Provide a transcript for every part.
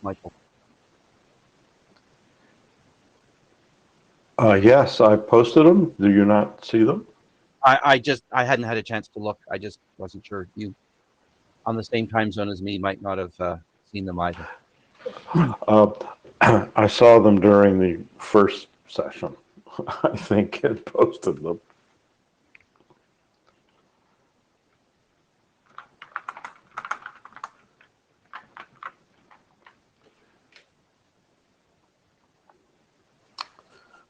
Michael? Yes, I posted them. Do you not see them? I hadn't had a chance to look. I just wasn't sure. You on the same time zone as me might not have seen them either. I saw them during the first session. I think it posted them.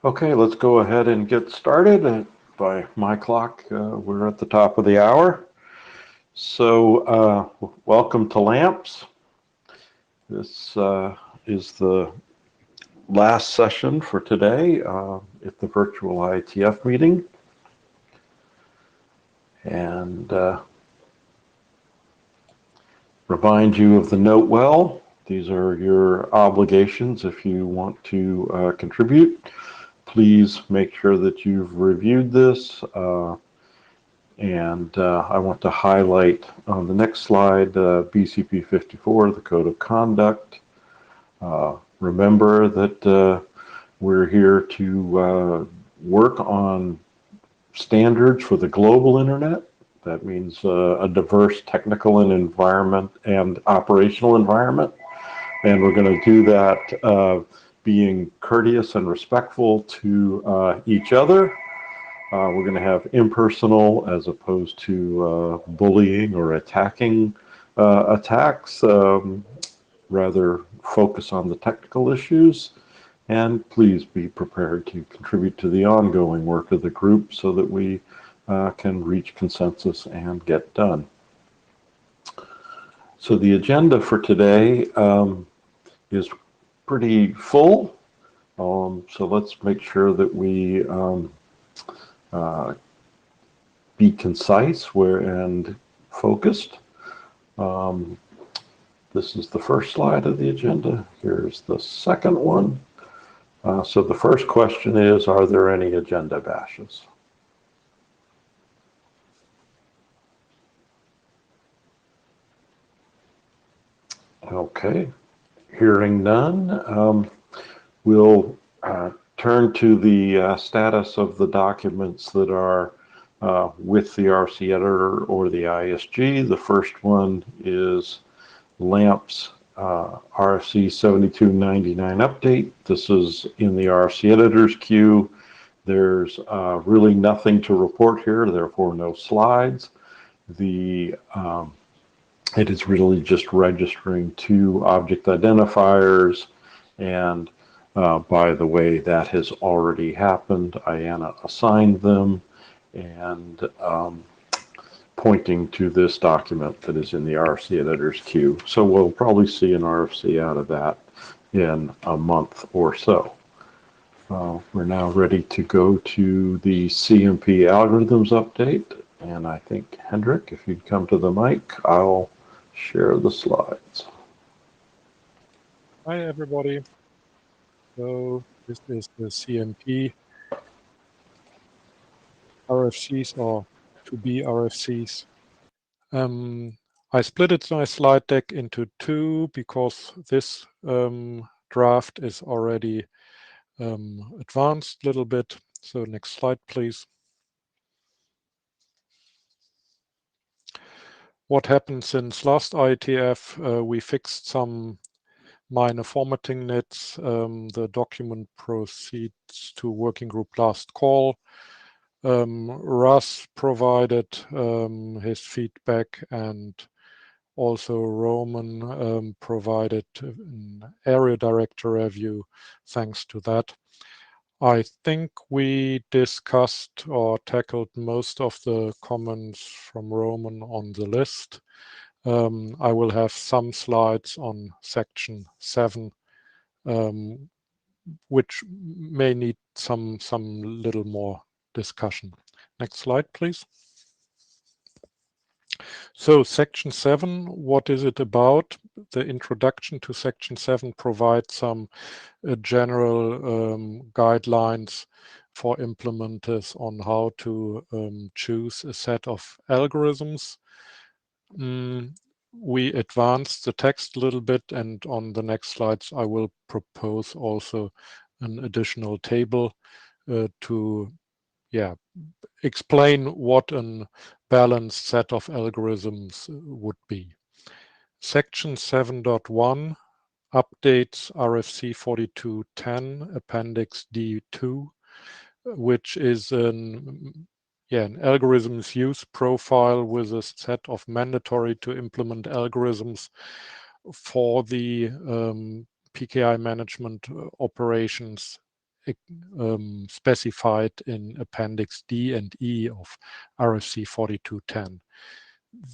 Okay, let's go ahead and get started. By my clock, we're at the top of the hour. So, welcome to LAMPS. This is the last session for today at the virtual IETF meeting. And remind you of the note well. These are your obligations if you want to contribute. Please make sure that you've reviewed this. And I want to highlight on the next slide BCP 54, the Code of Conduct. Remember that we're here to work on standards for the global internet. That means a diverse technical and environment and operational environment. And we're going to do that being courteous and respectful to each other. We're going to have impersonal as opposed to bullying or attacking attacks. Rather focus on the technical issues. And please be prepared to contribute to the ongoing work of the group so that we can reach consensus and get done. So the agenda for today is pretty full. So let's make sure that we be concise and focused. This is the first slide of the agenda. Here's the second one. So the first question is, are there any agenda bashes? Okay, hearing none, we'll turn to the status of the documents that are with the RC editor or the ISG. The first one is LAMPS RFC 7299 update. This is in the RFC editor's queue. There's really nothing to report here, therefore no slides. It is really just registering two object identifiers, and by the way, that has already happened. Ayanna assigned them, and pointing to this document that is in the RFC editor's queue. So we'll probably see an RFC out of that in a month or so. We're now ready to go to the CMP algorithms update. And I think, Hendrik, if you'd come to the mic, I'll share the slides. Hi, everybody. So this is the CMP RFCs or to be RFCs. I split my slide deck into two because this draft is already advanced a little bit. So next slide, please. What happened since last IETF? We fixed some minor formatting nits. The document proceeds to working group last call. Russ provided his feedback, and also Roman provided an area director review. Thanks to that, I think we discussed or tackled most of the comments from Roman on the list. I will have some slides on section 7, which may need some little more discussion. Next slide, please. So section 7, what is it about? The introduction to section 7 provides some general guidelines for implementers on how to choose a set of algorithms. we advanced the text a little bit, and on the next slides I will propose also an additional table to explain what a balanced set of algorithms would be. Section 7.1 updates RFC 4210 Appendix D2, which is an algorithms use profile with a set of mandatory to implement algorithms for the PKI management operations specified in Appendix D and E of RFC 4210.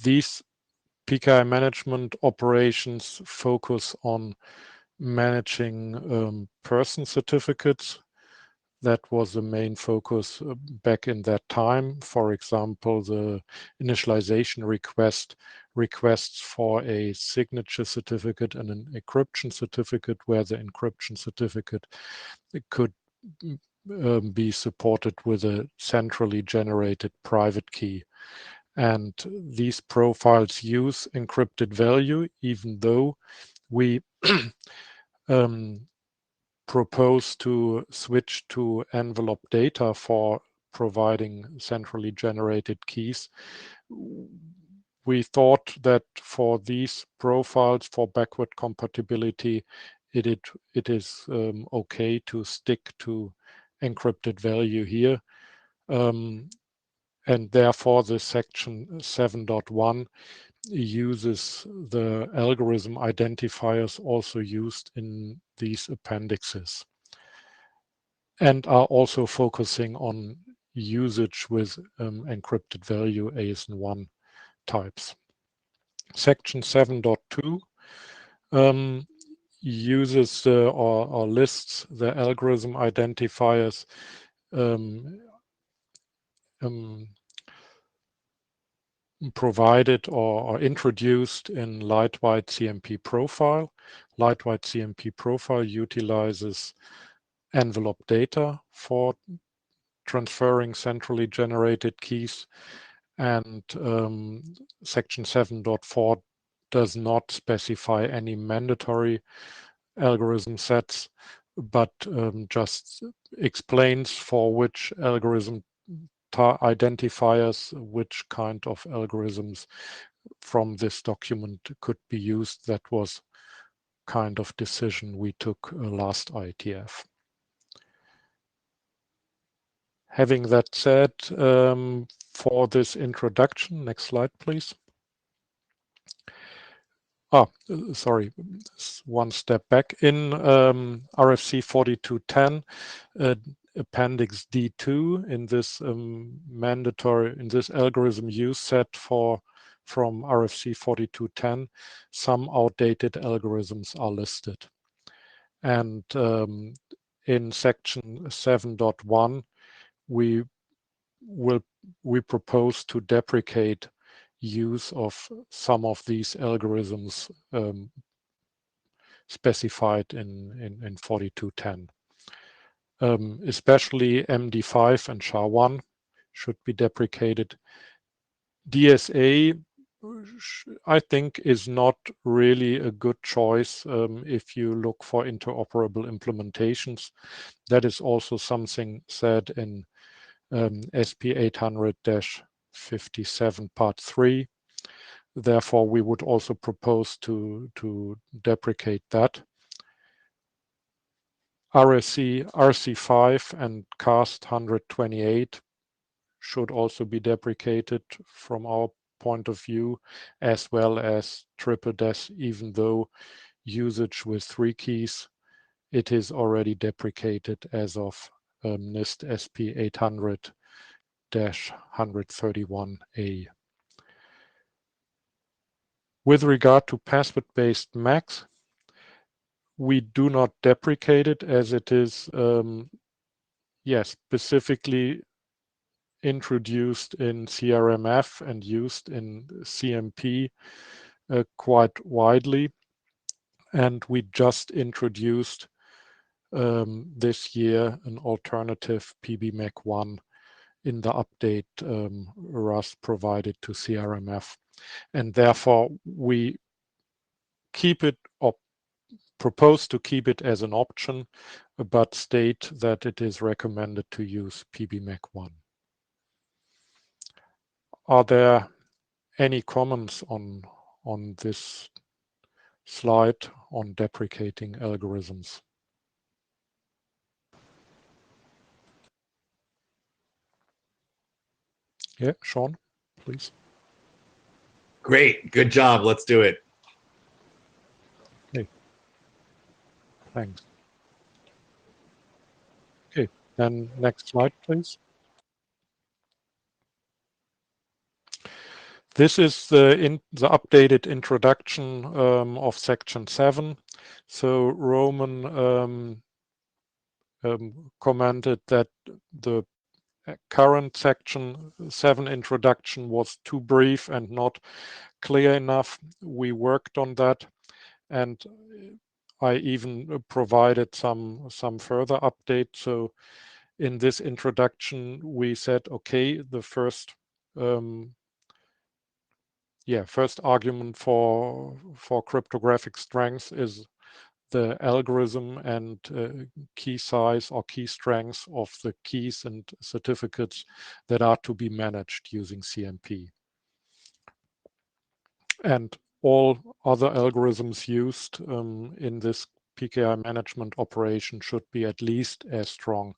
These PKI management operations focus on managing person certificates. That was the main focus back in that time. For example, the initialization requests for a signature certificate and an encryption certificate, where the encryption certificate could be supported with a centrally generated private key. And these profiles use encrypted value, even though we propose to switch to envelope data for providing centrally generated keys. We thought that for these profiles, for backward compatibility, it is okay to stick to encrypted value here. And therefore the section 7.1 uses the algorithm identifiers also used in these appendixes, and are also focusing on usage with encrypted value ASN1 types. Section 7.2 uses or lists the algorithm identifiers provided or introduced in Lightweight CMP profile. Lightweight CMP profile utilizes envelope data for transferring centrally generated keys, and section 7.4 does not specify any mandatory algorithm sets, but just explains for which algorithm identifiers, which kind of algorithms from this document could be used. That was kind of decision we took last IETF. Having that said, for this introduction, next slide, please. Sorry, one step back. In RFC 4210, Appendix D2, in this algorithm use set from RFC 4210, some outdated algorithms are listed. And in section 7.1, we propose to deprecate use of some of these algorithms specified in 4210. Especially MD5 and SHA-1 should be deprecated. DSA, I think, is not really a good choice if you look for interoperable implementations. That is also something said in SP 800-57 Part 3. Therefore, we would also propose to deprecate that. RC5 and CAST 128 should also be deprecated from our point of view, as well as TripleDES, even though usage with 3 keys, it is already deprecated as of NIST SP 800-131A. With regard to password-based MACs, we do not deprecate it, as it is specifically introduced in CRMF and used in CMP quite widely. And we just introduced this year an alternative PBMAC1 in the update RAS provided to CRMF. and therefore we keep it or propose to keep it as an option, but state that it is recommended to use PBMec1. Are there any comments on this slide on deprecating algorithms? Yeah, Sean, please. Great, good job. Let's do it. Okay, thanks. Okay, then next slide, please. This is the updated introduction of section 7. So Roman commented that the current section 7 introduction was too brief and not clear enough. We worked on that, and I even provided some further update. So in this introduction, we said, okay, the first first argument for cryptographic strength is the algorithm and key size or key strength of the keys and certificates that are to be managed using CMP. And all other algorithms used in this PKI management operation should be at least as strong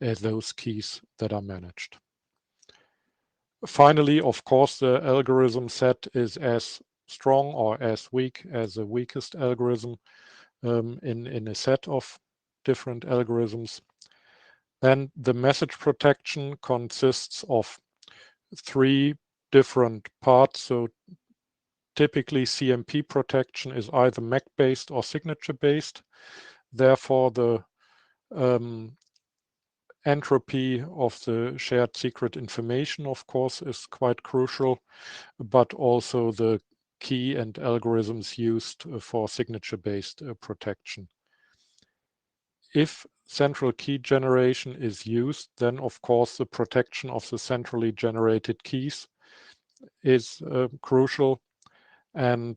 as those keys that are managed. Finally, of course, the algorithm set is as strong or as weak as the weakest algorithm in a set of different algorithms. Then the message protection consists of 3 different parts. So typically CMP protection is either MAC-based or signature-based. Therefore, the entropy of the shared secret information, of course, is quite crucial, but also the key and algorithms used for signature-based protection. If central key generation is used, then of course the protection of the centrally generated keys is crucial, and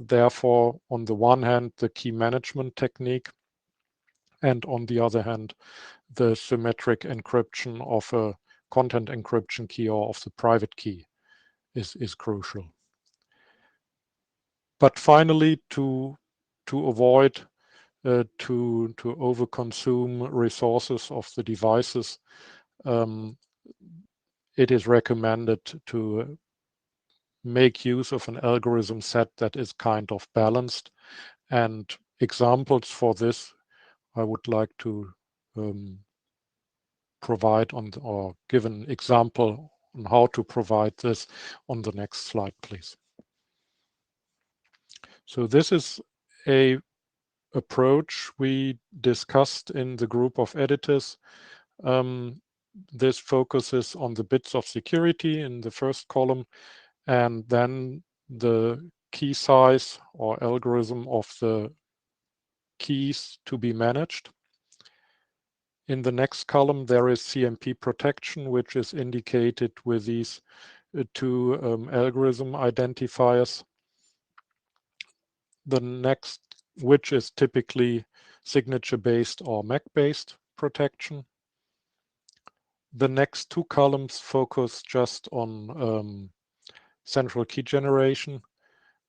therefore on the one hand the key management technique, and on the other hand the symmetric encryption of a content encryption key or of the private key is crucial. But finally, to avoid to overconsume resources of the devices, it is recommended to make use of an algorithm set that is kind of balanced. And examples for this I would like to provide or give an example on how to provide this on the next slide, please. So this is a approach we discussed in the group of editors. This focuses on the bits of security in the first column, and then the key size or algorithm of the keys to be managed. In the next column, there is CMP protection, which is indicated with these 2 algorithm identifiers. The next, which is typically signature-based or MAC-based protection. The next 2 columns focus just on central key generation,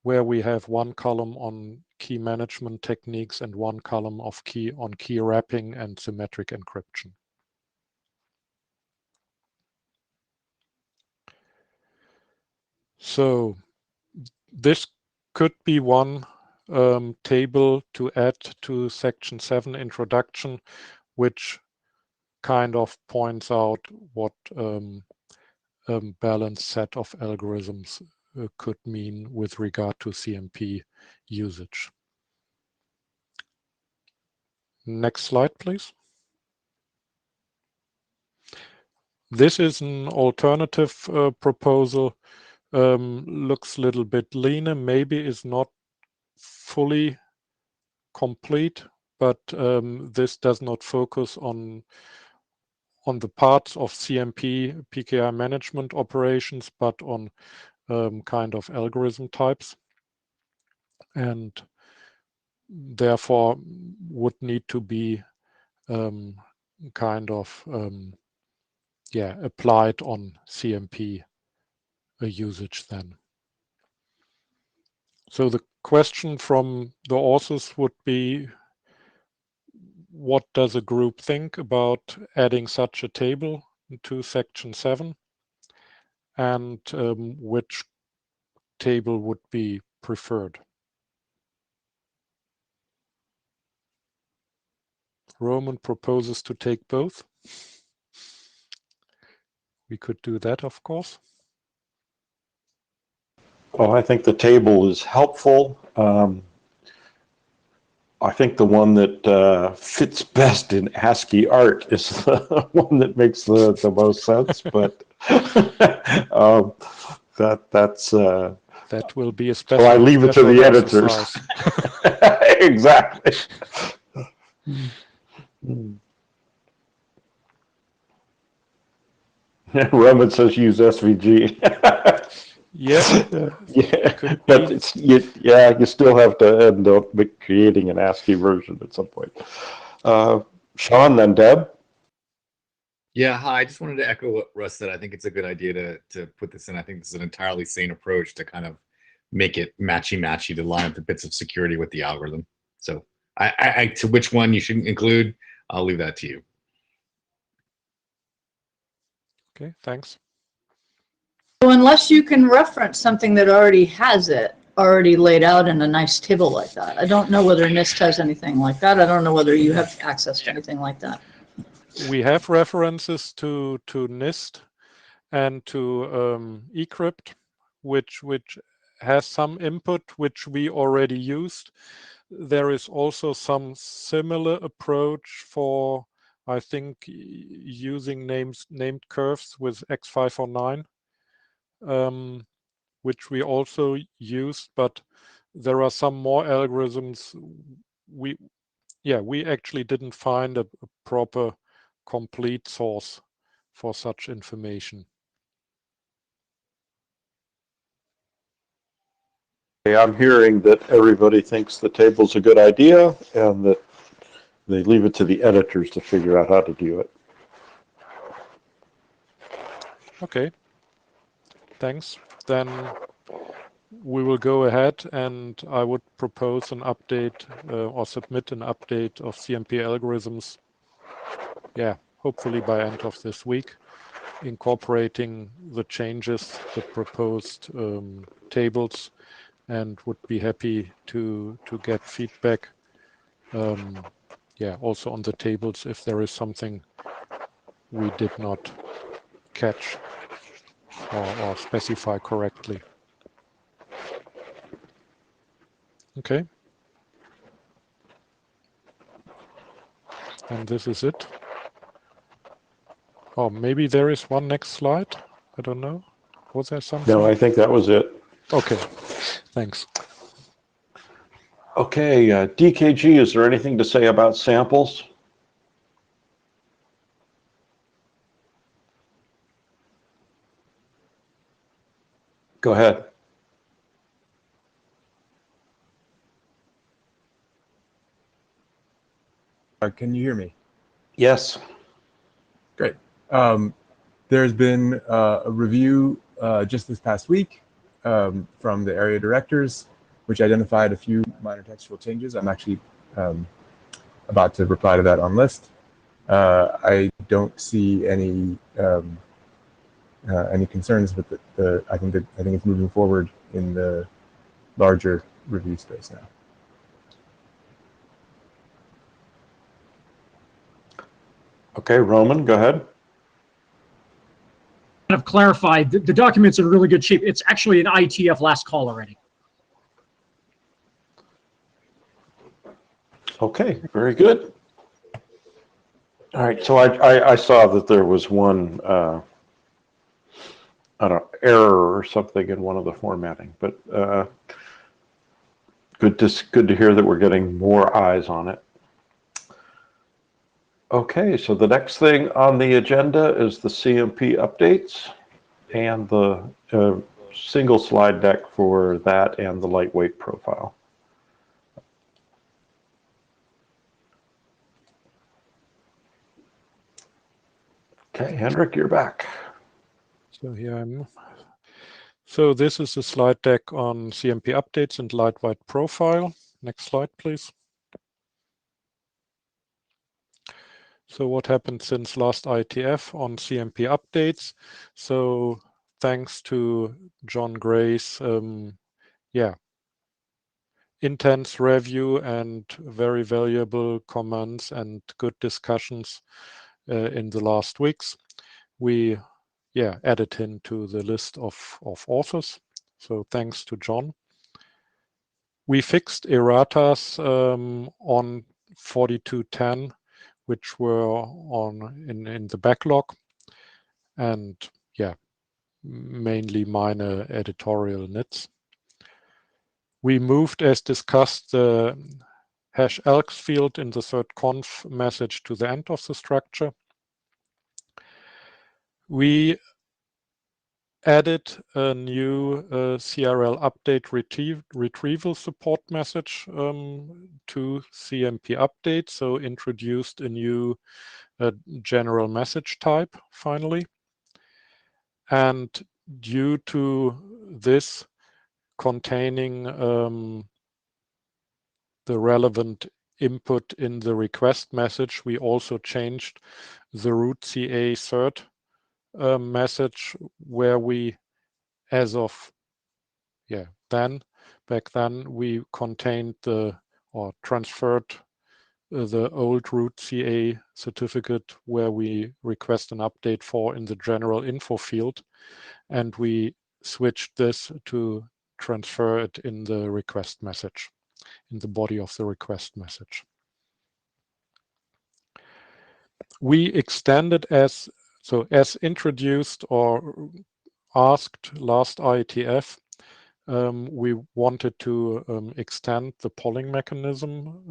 where we have 1 column on key management techniques and 1 column of key wrapping and symmetric encryption. So this could be one table to add to section 7 introduction, which kind of points out what balanced set of algorithms could mean with regard to CMP usage. Next slide, please. This is an alternative proposal. Looks a little bit leaner, maybe is not fully complete, but this does not focus on the parts of CMP PKI management operations, but on kind of algorithm types, and therefore would need to be kind of applied on CMP usage then. So the question from the authors would be, what does a group think about adding such a table to section 7, and which table would be preferred? Roman proposes to take both. We could do that, of course. Well, I think the table is helpful. I think the one that fits best in ASCII art is the one that makes the most sense, but that's that will be a special. So I leave it to the editors. Exactly. Roman says use SVG. Yeah, yeah, but it's, you still have to end up creating an ASCII version at some point. Sean, then Deb. Yeah, hi. I just wanted to echo what Russ said. I think it's a good idea to put this in. I think this is an entirely sane approach to kind of make it matchy to line up the bits of security with the algorithm. So I to which one you should include, I'll leave that to you. Okay, thanks. So unless you can reference something that already has it already laid out in a nice table like that, I don't know whether NIST has anything like that. I don't know whether you have access to anything like that. We have references to NIST and to eCrypt, which has some input which we already used. There is also some similar approach for, I think, using named curves with X509, which we also used, but there are some more algorithms. We actually didn't find a proper complete source for such information. I'm hearing that everybody thinks the table's a good idea and that they leave it to the editors to figure out how to do it. Okay, thanks. Then we will go ahead, and I would propose an update or submit an update of CMP algorithms, hopefully by end of this week, incorporating the changes, the proposed tables, and would be happy to get feedback also on the tables if there is something we did not catch or specify correctly. Okay. And this is it. Oh, maybe there is one next slide. I don't know. Was there something? No, I think that was it. Okay, thanks. Okay, DKG, is there anything to say about samples? Go ahead. Can you hear me? Yes. Great. There's been a review just this past week from the area directors, which identified a few minor textual changes. I'm actually about to reply to that on list. I don't see any concerns with the I think it's moving forward in the larger review space now. Okay, Roman, go ahead. Kind of clarify, the document's in really good shape. It's actually an IETF last call already. Okay, very good. All right, so I saw that there was one error or something in one of the formatting, but good to hear that we're getting more eyes on it. Okay, so the next thing on the agenda is the CMP updates and the single slide deck for that and the lightweight profile. Okay, Hendrik, you're back. So here I'm. So this is a slide deck on CMP updates and lightweight profile. Next slide, please. So what happened since last IETF on CMP updates? So thanks to John Gray's intense review and very valuable comments and good discussions in the last weeks, we added him to the list of authors. So thanks to John. We fixed erratas on 4210, which were in the backlog, and mainly minor editorial nits. We moved, as discussed, the #elks field in the third conf message to the end of the structure. We added a new CRL update retrieval support message to CMP update, so introduced a new general message type finally. And due to this containing the relevant input in the request message, we also changed the root CA cert message, where we, as of back then, we contained or transferred the old root CA certificate where we request an update for in the general info field, and we switched this to transfer it in the request message, in the body of the request message. We extended as introduced or asked last IETF, we wanted to extend the polling mechanism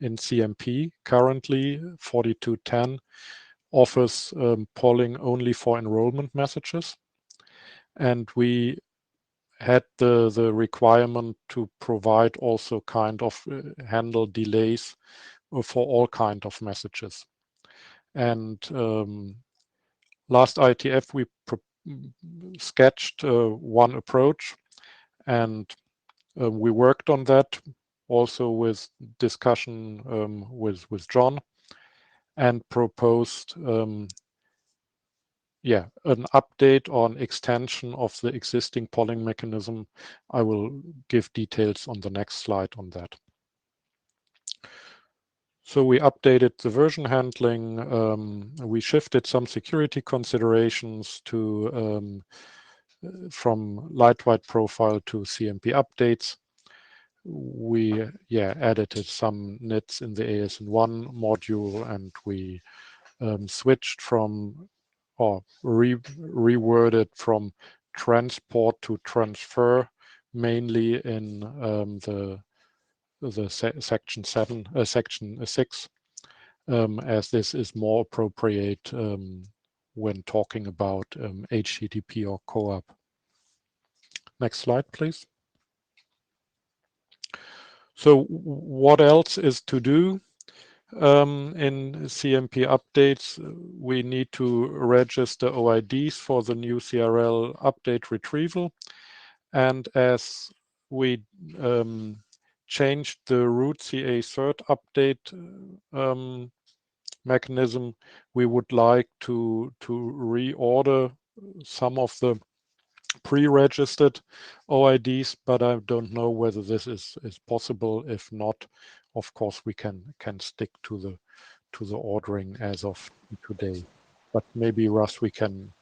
in CMP. Currently, 4210 offers polling only for enrollment messages, and we had the requirement to provide also kind of handle delays for all kind of messages. And last IETF we sketched one approach, and we worked on that also with discussion with John, and proposed an update on extension of the existing polling mechanism. I will give details on the next slide on that. So we updated the version handling. We shifted some security considerations to from lightweight profile to CMP updates. We added some nits in the ASN1 module, and we switched from or reworded from transport to transfer, mainly in the section 6, as this is more appropriate when talking about HTTP or CoAP. Next slide, please. So what else is to do? In CMP updates, we need to register OIDs for the new CRL update retrieval. And as we changed the root CA cert update mechanism, we would like to reorder some of the pre-registered OIDs, but I don't know whether this is possible. If not, of course we can stick to the ordering as of today. But maybe Russ, we can.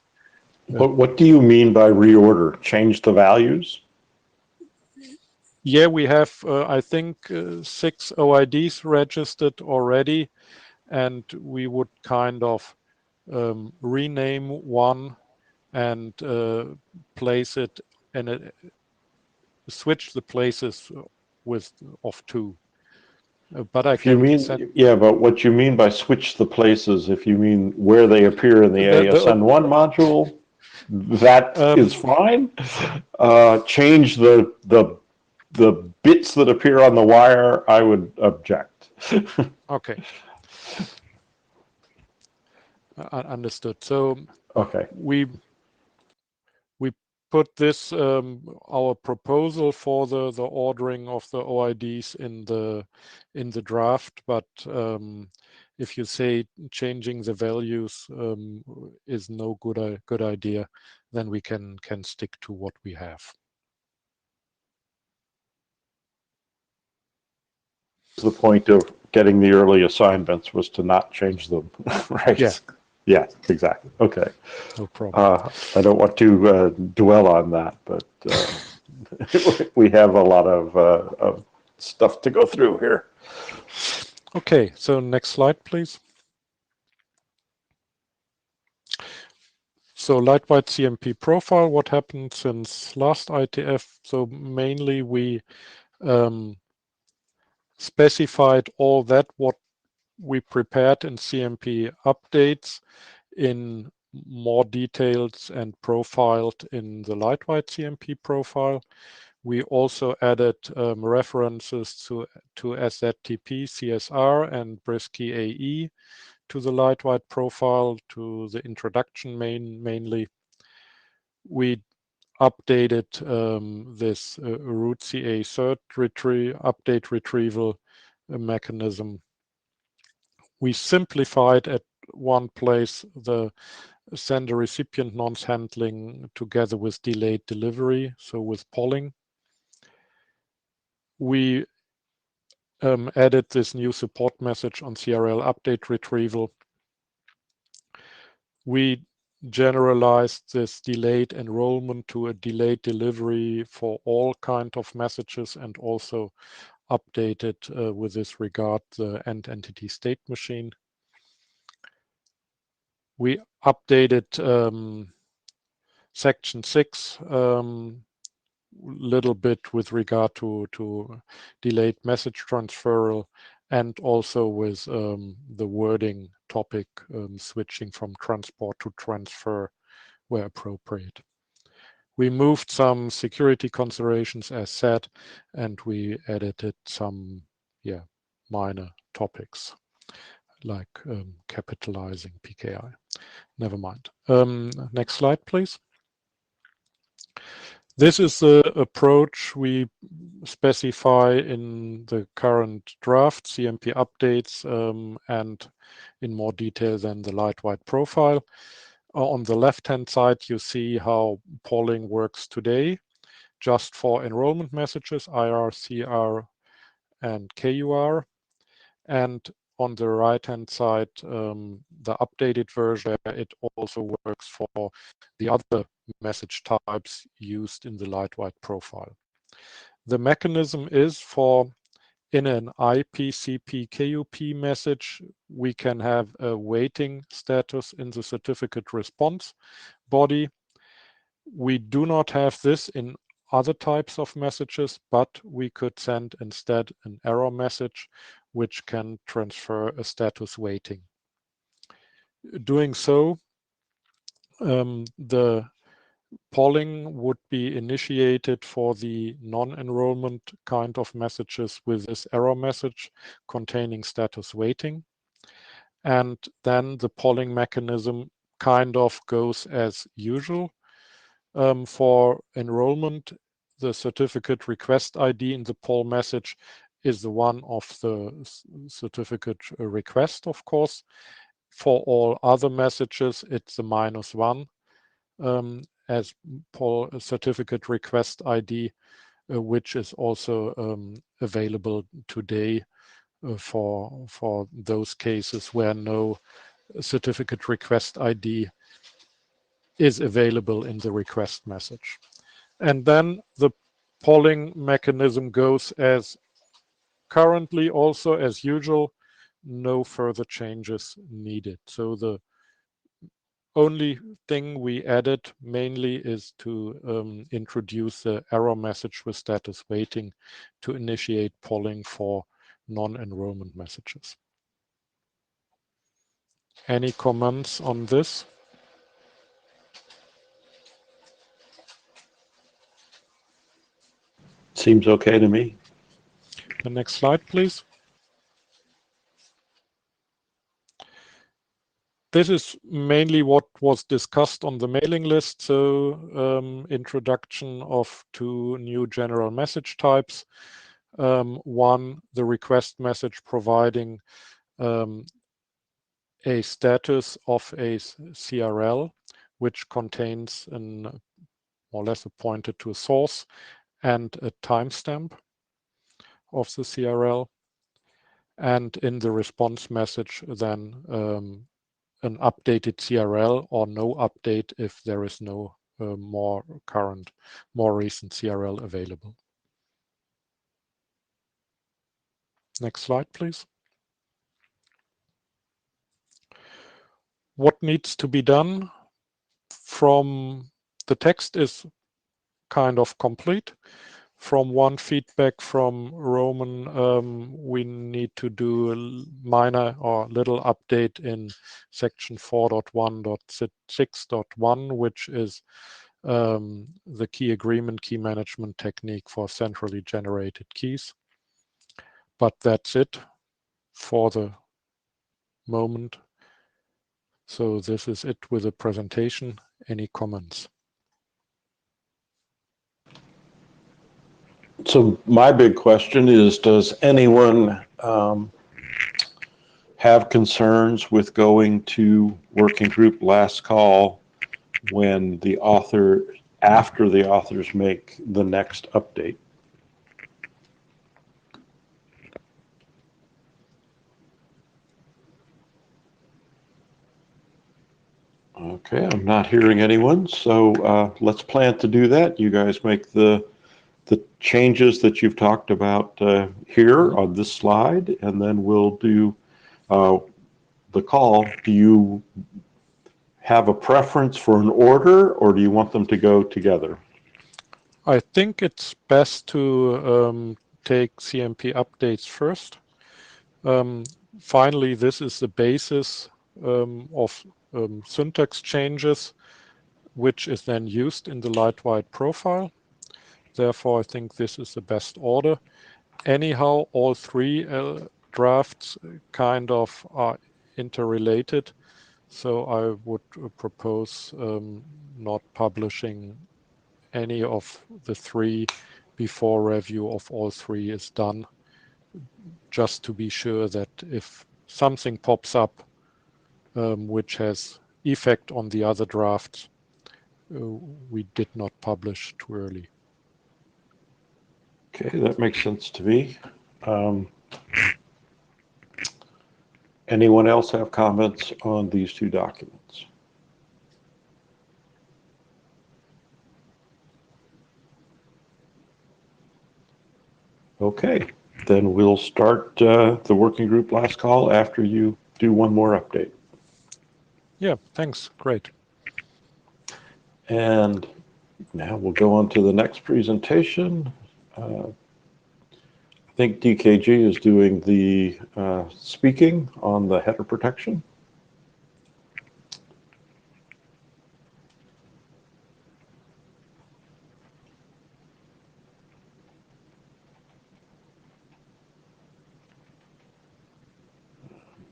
What do you mean by reorder? Change the values? Yeah, we have I think 6 OIDs registered already, and we would kind of rename one and place it and switch the places of 2. But I can. But what you mean by switch the places, if you mean where they appear in the ASN1 module? That is fine. Change the bits that appear on the wire, I would object. Okay. Understood. So Okay. we put this our proposal for the ordering of the OIDs in the draft, but if you say changing the values is no good idea, then we can stick to what we have. The point of getting the early assignments was to not change them, right? Yeah. Yeah, exactly. Okay. No problem. I don't want to dwell on that, but we have a lot of stuff to go through here. Okay, so next slide, please. So Lightweight CMP profile, what happened since last IETF? So mainly we specified all that what we prepared in CMP updates in more details and profiled in the Lightweight CMP profile. We also added references to SZTP, CSR, and Brisky AE to the Lightweight profile, to the introduction mainly. We updated this root CA cert update retrieval mechanism. We simplified at one place the sender recipient nonce handling together with delayed delivery, so with polling. We added this new support message on CRL update retrieval. We generalized this delayed enrollment to a delayed delivery for all kind of messages, and also updated with this regard the end entity state machine. We updated section 6 little bit with regard to delayed message transferal, and also with the wording topic, switching from transport to transfer where appropriate. We moved some security considerations as said, and we edited some minor topics like capitalizing PKI. Never mind. Next slide, please. This is the approach we specify in the current draft CMP updates and in more detail than the Lightweight profile. On the left-hand side, you see how polling works today, just for enrollment messages, IR, CR, and KUR. And on the right-hand side, the updated version, it also works for the other message types used in the Lightweight profile. The mechanism is for in an IPCP KUP message, we can have a waiting status in the certificate response body. We do not have this in other types of messages, but we could send instead an error message which can transfer a status waiting. Doing so, the polling would be initiated for the non-enrollment kind of messages with this error message containing status waiting. And then the polling mechanism kind of goes as usual. For enrollment, the certificate request ID in the poll message is the one of the certificate request, of course. For all other messages, it's the -1 as poll certificate request ID, which is also available today for those cases where no certificate request ID is available in the request message. And then the polling mechanism goes as currently, also as usual, no further changes needed. So the only thing we added mainly is to introduce the error message with status waiting to initiate polling for non-enrollment messages. Any comments on this? Seems okay to me. The next slide, please. This is mainly what was discussed on the mailing list. So introduction of 2 new general message types. One, the request message providing a status of a CRL, which contains more or less pointed to a source and a timestamp of the CRL. And in the response message, then an updated CRL or no update if there is no more recent CRL available. Next slide, please. What needs to be done from the text is kind of complete. From one feedback from Roman, we need to do a minor or little update in section 4.1.6.1, which is the key agreement, key management technique for centrally generated keys. But that's it for the moment. So this is it with the presentation. Any comments? So my big question is, does anyone have concerns with going to working group last call when after the authors make the next update? Okay, I'm not hearing anyone, so let's plan to do that. You guys make the changes that you've talked about here on this slide, and then we'll do the call. Do you have a preference for an order, or do you want them to go together? I think it's best to take CMP updates first. Finally, this is the basis of syntax changes, which is then used in the light-wide profile. Therefore, I think this is the best order. Anyhow, all 3 drafts kind of are interrelated. So I would propose not publishing any of the 3 before review of all 3 is done, just to be sure that if something pops up which has effect on the other drafts, we did not publish too early. Okay, that makes sense to me. Anyone else have comments on these 2 documents? Okay, then we'll start the working group last call after you do one more update. Yeah, thanks. Great. And now we'll go on to the next presentation. I think DKG is doing the speaking on the header protection.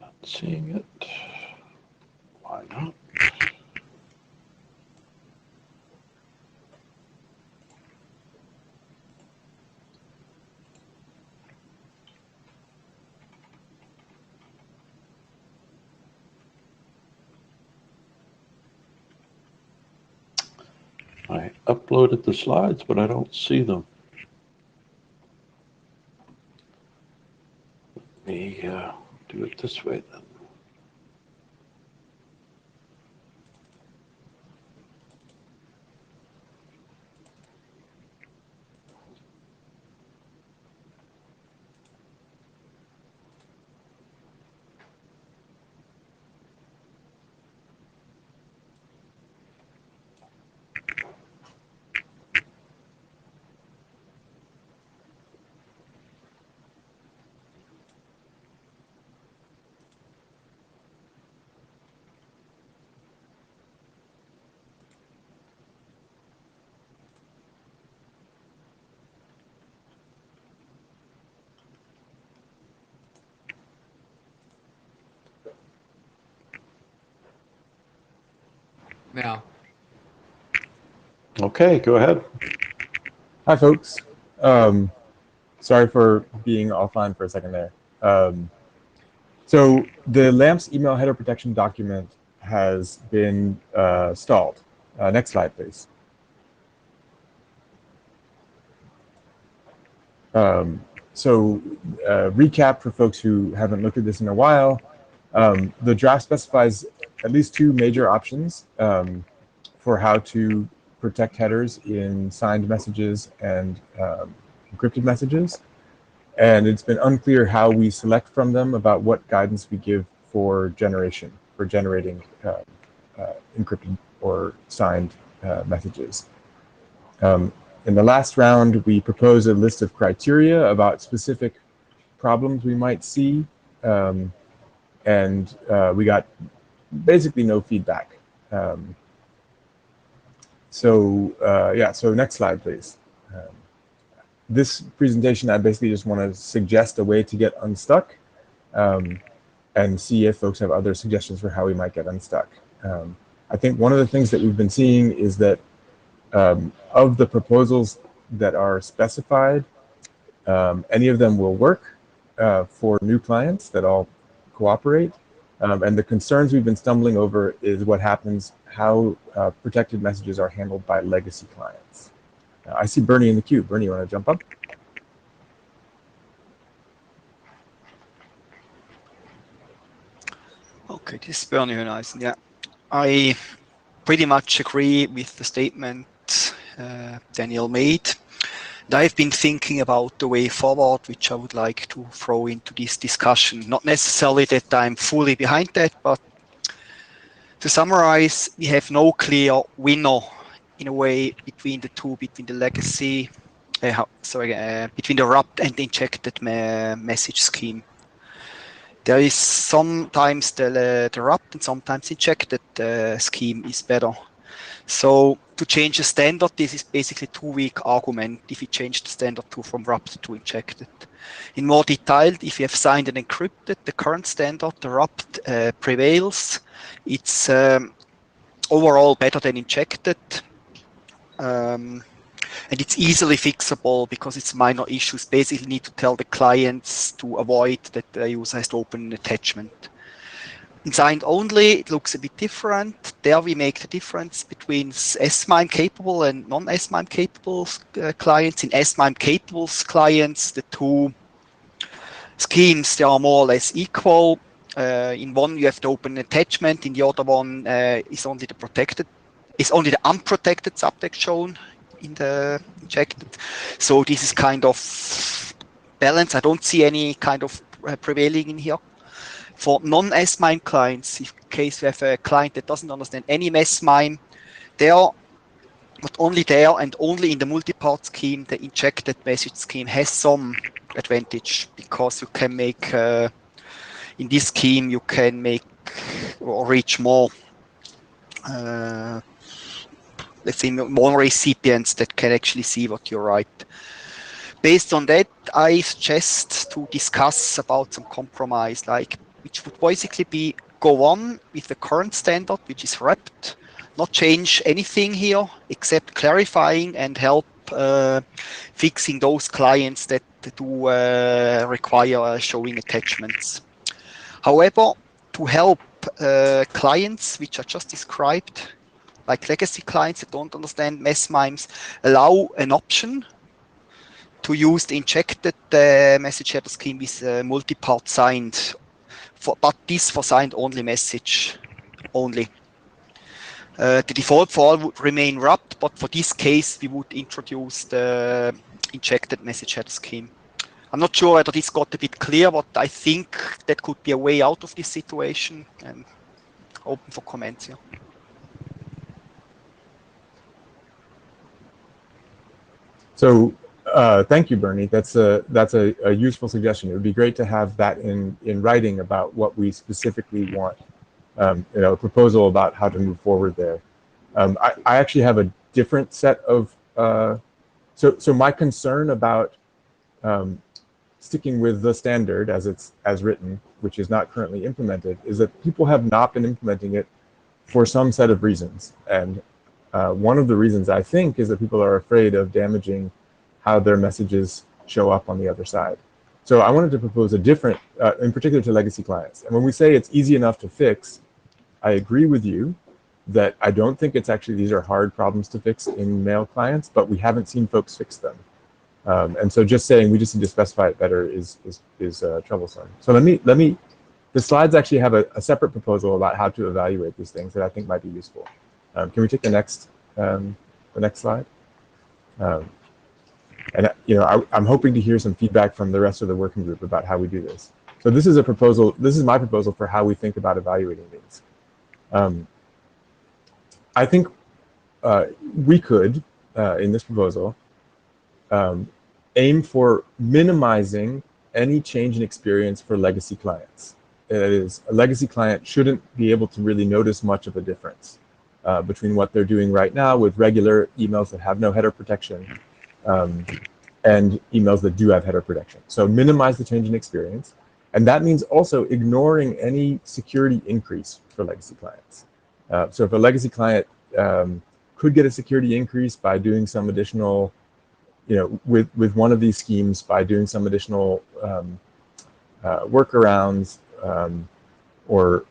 Not seeing it. Why not? I uploaded the slides, but I don't see them. Let me do it this way then. now. Okay, go ahead. Hi, folks. Sorry for being offline for a second there. So the LAMP's email header protection document has been stalled. Next slide, please. Recap for folks who haven't looked at this in a while. The draft specifies at least two major options for how to protect headers in signed messages and encrypted messages. And it's been unclear how we select from them about what guidance we give for generating encrypted or signed messages. In the last round, we proposed a list of criteria about specific problems we might see, and we got basically no feedback. So next slide, please. This presentation, I basically just want to suggest a way to get unstuck and see if folks have other suggestions for how we might get unstuck. I think one of the things that we've been seeing is that of the proposals that are specified, any of them will work for new clients that all cooperate. And the concerns we've been stumbling over is what happens, how protected messages are handled by legacy clients. I see Bernie in the queue. Bernie, you want to jump up? Okay, this is Bernie Hoeneisen. Yeah, I pretty much agree with the statement Daniel made. And I've been thinking about the way forward, which I would like to throw into this discussion. Not necessarily that I'm fully behind that, but to summarize, we have no clear winner in a way between the two, between the legacy, between the wrapped and the injected message scheme. There is sometimes the wrapped and sometimes injected scheme is better. So to change the standard, this is basically a two-week argument if you change the standard from wrapped to injected. In more detail, if you have signed and encrypted, the current standard, the wrapped prevails. It's overall better than injected. And it's easily fixable because it's minor issues. Basically, need to tell the clients to avoid that the user has to open an attachment. In signed only, it looks a bit different. There we make the difference between S-MIME capable and non-S-MIME capable clients. In S-MIME capable clients, the two schemes, they are more or less equal. In one, you have to open an attachment. In the other one, is only the unprotected subtext shown in the injected. So this is kind of balance. I don't see any kind of prevailing in here. For non-S-MIME clients, in case we have a client that doesn't understand any S-MIME, there, not only there and only in the multi-part scheme, the injected message scheme has some advantage because you can make, in this scheme, you can make or reach more, let's say, more recipients that can actually see what you write. Based on that, I suggest to discuss about some compromise, which would basically be go on with the current standard, which is wrapped, not change anything here except clarifying and help fixing those clients that do require showing attachments. However, to help clients which are just described, like legacy clients that don't understand S-MIMEs, allow an option to use the injected message header scheme with multi-part signed, but this for signed only message only. The default for all would remain wrapped, but for this case, we would introduce the injected message header scheme. I'm not sure whether this got a bit clear, but I think that could be a way out of this situation, and open for comments here. So thank you, Bernie. That's a useful suggestion. It would be great to have that in writing about what we specifically want. A proposal about how to move forward there. I actually have a different set of. So my concern about sticking with the standard as written, which is not currently implemented, is that people have not been implementing it for some set of reasons. And one of the reasons I think is that people are afraid of damaging how their messages show up on the other side. So I wanted to propose a different, in particular to legacy clients. And when we say it's easy enough to fix, I agree with you that I don't think it's actually, these are hard problems to fix in mail clients, but we haven't seen folks fix them. And so just saying we just need to specify it better is troublesome. So let me, the slides actually have a separate proposal about how to evaluate these things that I think might be useful. Can we take the next slide? And I'm hoping to hear some feedback from the rest of the working group about how we do this. So this is a proposal. This is my proposal for how we think about evaluating these. I think we could, in this proposal, aim for minimizing any change in experience for legacy clients. That is, a legacy client shouldn't be able to really notice much of a difference between what they're doing right now with regular emails that have no header protection and emails that do have header protection. So minimize the change in experience. And that means also ignoring any security increase for legacy clients. So if a legacy client could get a security increase by doing some additional, with one of these schemes, by doing some additional workarounds or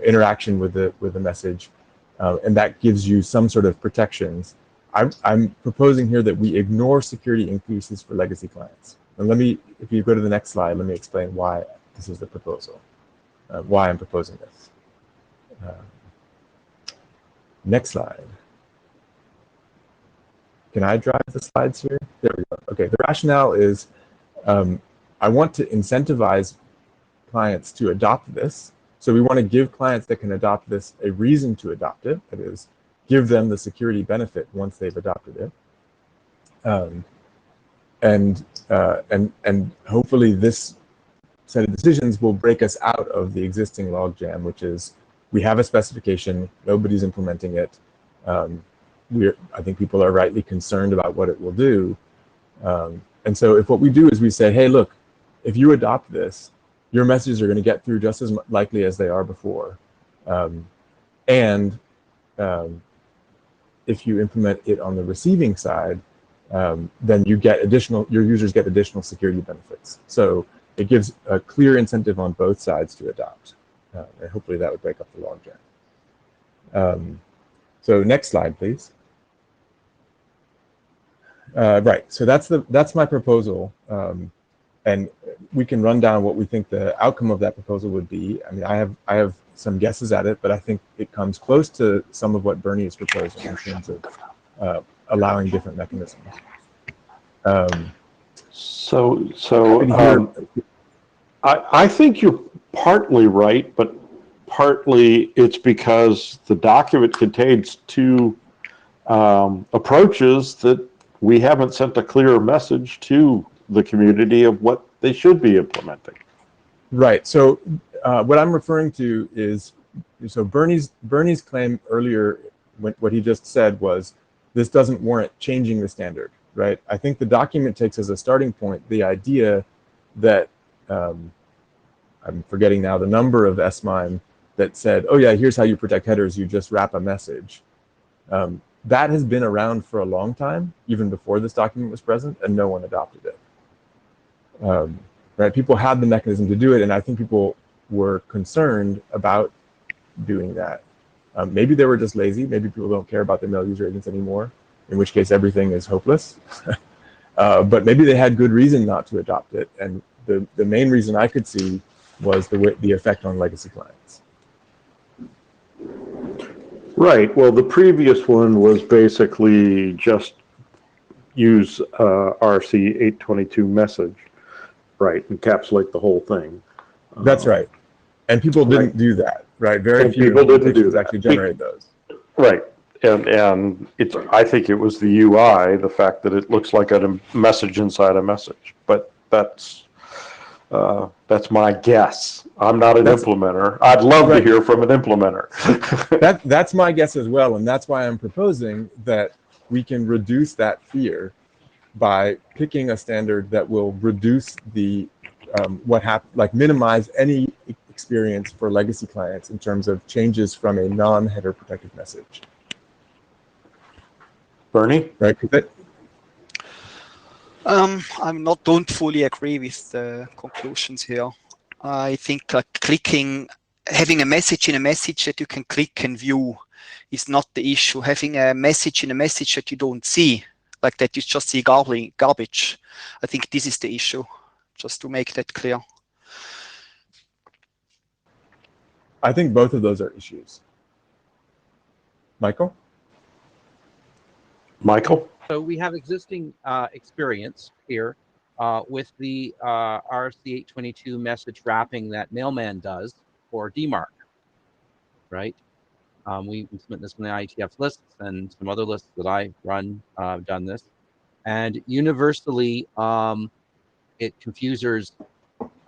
interaction with the message, and that gives you some sort of protections. I'm proposing here that we ignore security increases for legacy clients. And if you go to the next slide, let me explain why this is the proposal, why I'm proposing this. Next slide. Can I drive the slides here? There we go. Okay, the rationale is I want to incentivize clients to adopt this. So we want to give clients that can adopt this a reason to adopt it. That is, give them the security benefit once they've adopted it. And hopefully this set of decisions will break us out of the existing logjam, which is we have a specification, nobody's implementing it. I think people are rightly concerned about what it will do. And so if what we do is we say, hey, look, if you adopt this, your messages are going to get through just as likely as they are before. If you implement it on the receiving side, then your users get additional security benefits. So it gives a clear incentive on both sides to adopt. And hopefully that would break up the logjam. So next slide, please. Right, so that's my proposal. And we can run down what we think the outcome of that proposal would be. I mean, I have some guesses at it, but I think it comes close to some of what Bernie is proposing in terms of allowing different mechanisms. I think you're partly right, but partly it's because the document contains two approaches that we haven't sent a clear message to the community of what they should be implementing. Right. So what I'm referring to is, so Bernie's claim earlier, what he just said was, this doesn't warrant changing the standard, right? I think the document takes as a starting point the idea that, I'm forgetting now the number of SMIME that said, oh yeah, here's how you protect headers, you just wrap a message. That has been around for a long time, even before this document was present, and no one adopted it. Right? People had the mechanism to do it, and I think people were concerned about doing that. Maybe they were just lazy. Maybe people don't care about their mail user agents anymore, in which case everything is hopeless. But maybe they had good reason not to adopt it, and the main reason I could see was the effect on legacy clients. Right. Well, the previous one was basically just use RC 822 message, right? Encapsulate the whole thing. That's right. And people didn't do that, right? Very few people didn't do that. actually generate those. Right. And I think it was the UI, the fact that it looks like a message inside a message. But that's my guess. I'm not an implementer. I'd love to hear from an implementer. That's my guess as well, and that's why I'm proposing that we can reduce that fear by picking a standard that will reduce the minimize any experience for legacy clients in terms of changes from a non-header protected message. Bernie? Right? 'Cause that, don't fully agree with the conclusions here. I think having a message in a message that you can click and view is not the issue. Having a message in a message that you don't see, like that you just see garbage, I think this is the issue, just to make that clear. I think both of those are issues. Michael? Michael? So we have existing experience here with the RC822 message wrapping that Mailman does for DMARC, right? We submit this from the IETF lists, and some other lists that I run done this. And universally, it confusers,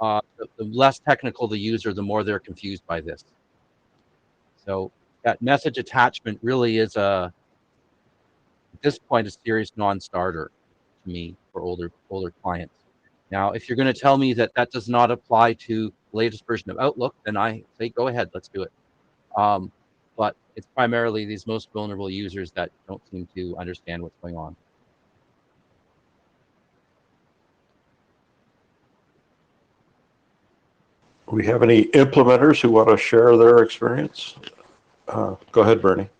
the less technical the user, the more they're confused by this. So that message attachment really is at this point, a serious non-starter to me for older clients. Now, if you're going to tell me that that does not apply to the latest version of Outlook, then I say, go ahead, let's do it. But it's primarily these most vulnerable users that don't seem to understand what's going on. Do we have any implementers who want to share their experience? Go ahead, Bernie.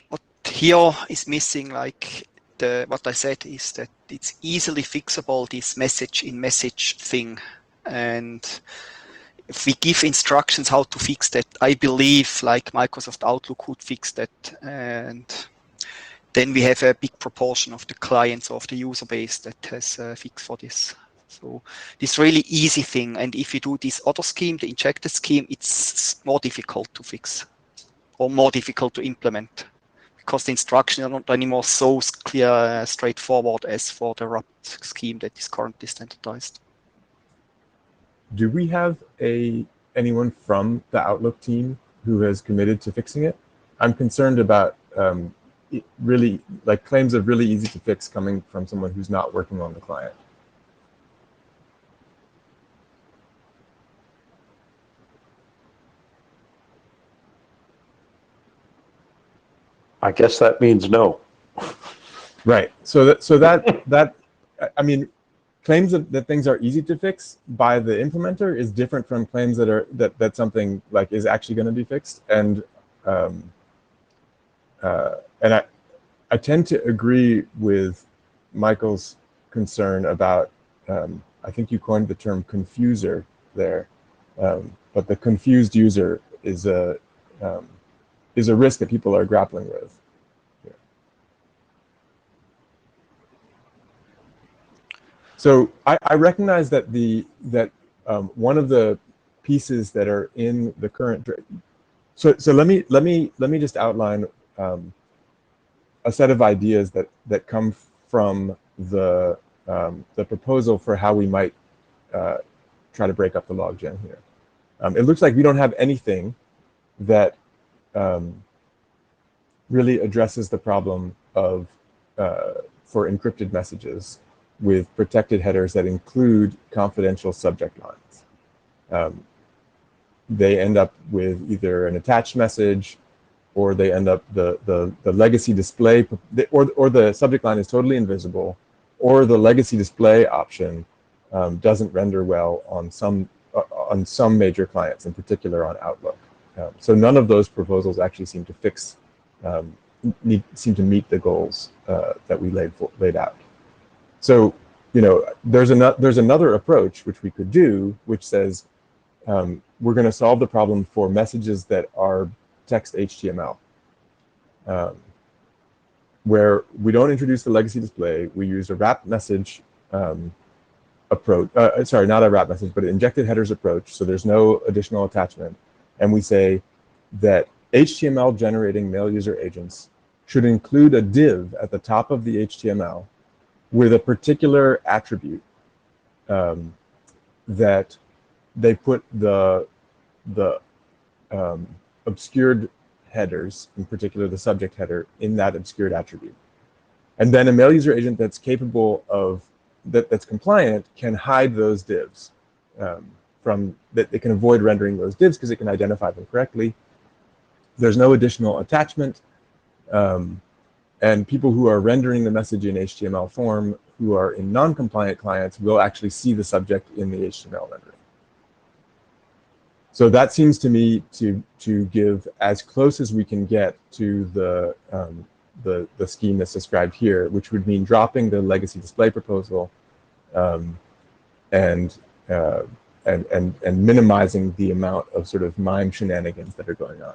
What here is missing, like what I said, is that it's easily fixable, this message in message thing. And if we give instructions how to fix that, I believe like Microsoft Outlook could fix that. And then we have a big proportion of the clients of the user base that has a fix for this. So this really easy thing. And if you do this other scheme, the injected scheme, it's more difficult to fix or more difficult to implement because the instructions are not anymore so clear, straightforward as for the wrapped scheme that is currently standardized. Do we have anyone from the Outlook team who has committed to fixing it? I'm concerned about really like claims of really easy to fix coming from someone who's not working on the client. I guess that means no. Right. So that I mean, claims that things are easy to fix by the implementer is different from claims that something like is actually going to be fixed. And I tend to agree with Michael's concern about I think you coined the term confuser there, but the confused user is a risk that people are grappling with. Yeah. So I recognize that one of the pieces that are in the current. So let me just outline a set of ideas that come from the proposal for how we might try to break up the logjam here. It looks like we don't have anything that really addresses the problem of for encrypted messages with protected headers that include confidential subject lines. They end up with either an attached message, or they end up the legacy display, or the subject line is totally invisible, or the legacy display option doesn't render well on some major clients, in particular on Outlook. So none of those proposals actually seem to fix, seem to meet the goals that we laid out. So, there's another approach which we could do, which says we're going to solve the problem for messages that are text HTML, where we don't introduce the legacy display. We use a wrapped message approach. Sorry, not a wrapped message, but an injected headers approach. So there's no additional attachment. And we say that HTML generating mail user agents should include a div at the top of the HTML with a particular attribute that they put the obscured headers, in particular the subject header, in that obscured attribute. And then a mail user agent that's capable of, that's compliant, can hide those divs. from that it can avoid rendering those divs because it can identify them correctly. There's no additional attachment. And people who are rendering the message in HTML form who are in non-compliant clients will actually see the subject in the HTML rendering. So that seems to me to give as close as we can get to the scheme that's described here, which would mean dropping the legacy display proposal and minimizing the amount of sort of MIME shenanigans that are going on.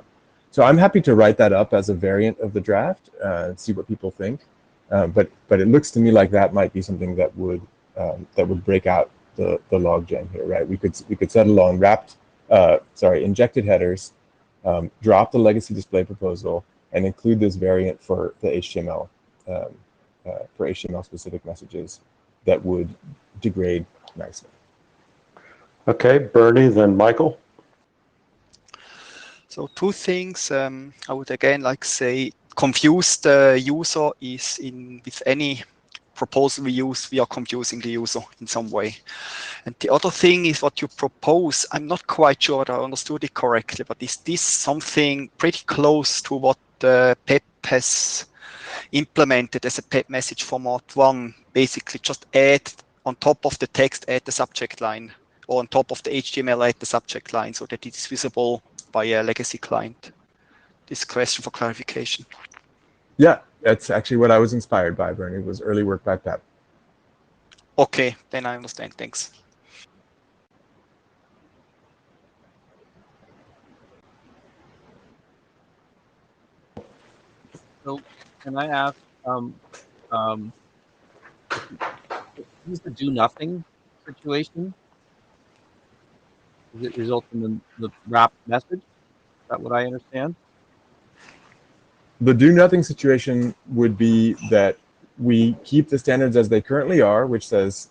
So I'm happy to write that up as a variant of the draft and see what people think. But it looks to me like that might be something that would break out the logjam here, right? We could settle on injected headers, drop the legacy display proposal, and include this variant for the HTML for HTML specific messages that would degrade nicely. Okay, Bernie, then Michael. So two things I would again like say, confuse the user is with any proposal we use, we are confusing the user in some way. And the other thing is what you propose. I'm not quite sure that I understood it correctly, but is this something pretty close to what PEP has implemented as a PEP message format 1? Basically just add on top of the text, add the subject line, or on top of the HTML, add the subject line so that it is visible by a legacy client. This question for clarification. Yeah, that's actually what I was inspired by, Bernie, was early work by PEP. Okay, then I understand. Thanks. So can I ask, is the do nothing situation? Does it result in the wrapped message? Is that what I understand? The do nothing situation would be that we keep the standards as they currently are, which says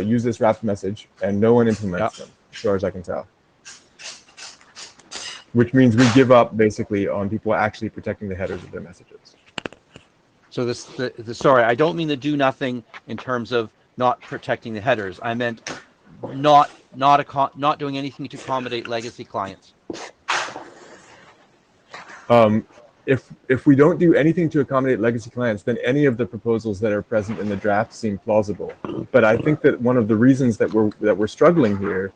use this wrapped message, and no one implements them, as far as I can tell. Which means we give up basically on people actually protecting the headers of their messages. So sorry, I don't mean the do nothing in terms of not protecting the headers. I meant not doing anything to accommodate legacy clients. If we don't do anything to accommodate legacy clients, then any of the proposals that are present in the draft seem plausible. But I think that one of the reasons that we're struggling here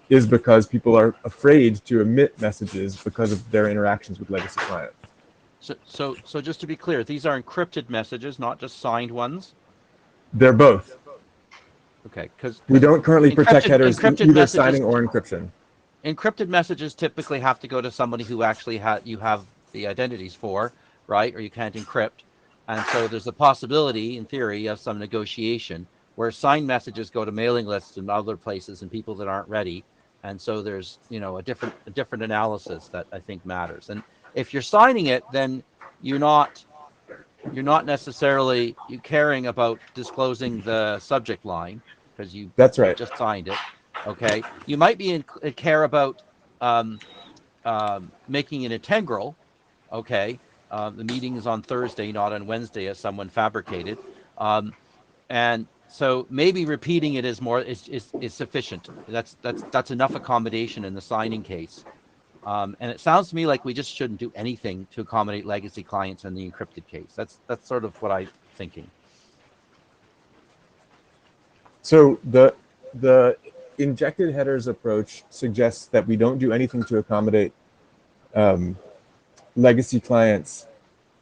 is because people are afraid to emit messages because of their interactions with legacy clients. So just to be clear, these are encrypted messages, not just signed ones? They're both. Okay, because we don't currently protect headers either signing or encryption. Encrypted messages typically have to go to somebody who actually you have the identities for, right? Or you can't encrypt. And so there's a possibility, in theory, of some negotiation where signed messages go to mailing lists and other places and people that aren't ready. And so there's, a different analysis that I think matters. And if you're signing it, then you're not necessarily caring about disclosing the subject line because that's right. Just signed it. Okay. You might be care about making it integral. Okay. The meeting is on Thursday, not on Wednesday, as someone fabricated. And so maybe repeating it is sufficient. That's enough accommodation in the signing case. And it sounds to me like we just shouldn't do anything to accommodate legacy clients in the encrypted case. That's sort of what I'm thinking. So the injected headers approach suggests that we don't do anything to accommodate legacy clients,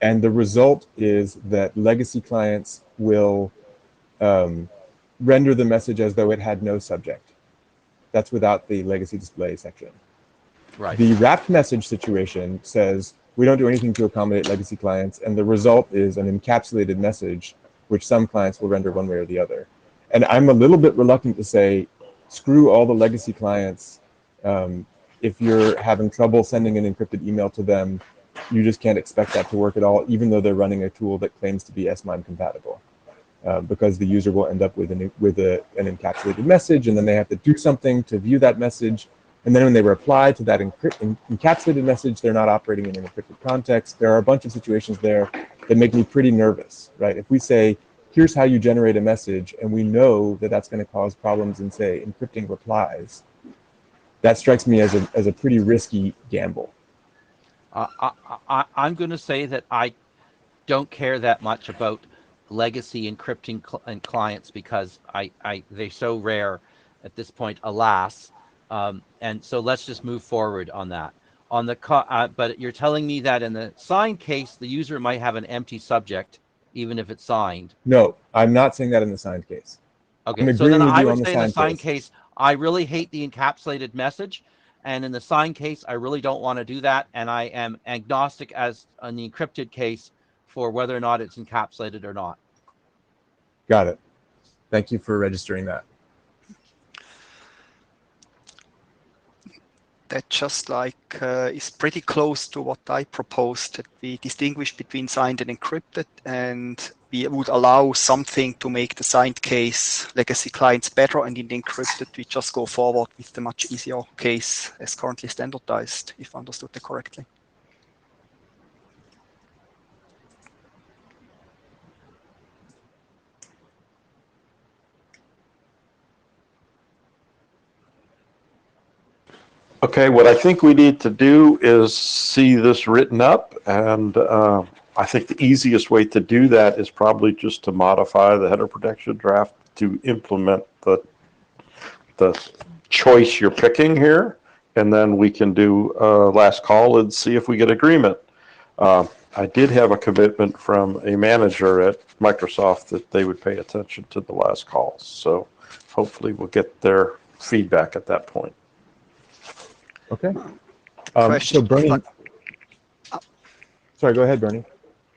and the result is that legacy clients will render the message as though it had no subject. That's without the legacy display section. Right. The wrapped message situation says we don't do anything to accommodate legacy clients, and the result is an encapsulated message, which some clients will render one way or the other. And I'm a little bit reluctant to say, screw all the legacy clients. If you're having trouble sending an encrypted email to them, you just can't expect that to work at all, even though they're running a tool that claims to be SMIME compatible. Because the user will end up with an encapsulated message, and then they have to do something to view that message. And then when they reply to that encapsulated message, they're not operating in an encrypted context. There are a bunch of situations there that make me pretty nervous, right? If we say, here's how you generate a message, and we know that that's going to cause problems in, say, encrypting replies, that strikes me as a pretty risky gamble. I'm going to say that I don't care that much about legacy encrypting and clients because they're so rare at this point, alas. And so let's just move forward on that. On the but you're telling me that in the signed case, the user might have an empty subject, even if it's signed. No, I'm not saying that in the signed case. Okay, I'm so agreeing then with I you would on the say in the signed signed case. case, I really hate the encapsulated message. And in the signed case, I really don't want to do that. And I am agnostic as on the encrypted case for whether or not it's encapsulated or not. Got it. Thank you for registering that. That just like is pretty close to what I proposed, that we distinguish between signed and encrypted, and we would allow something to make the signed case legacy clients better, and in the encrypted we just go forward with the much easier case as currently standardized, if I understood that correctly. Okay, what I think we need to do is see this written up, and I think the easiest way to do that is probably just to modify the header protection draft to implement the choice you're picking here, and then we can do last call and see if we get agreement. I did have a commitment from a manager at Microsoft that they would pay attention to the last call, so hopefully we'll get their feedback at that point. Okay. Question. So Bernie, sorry, go ahead, Bernie.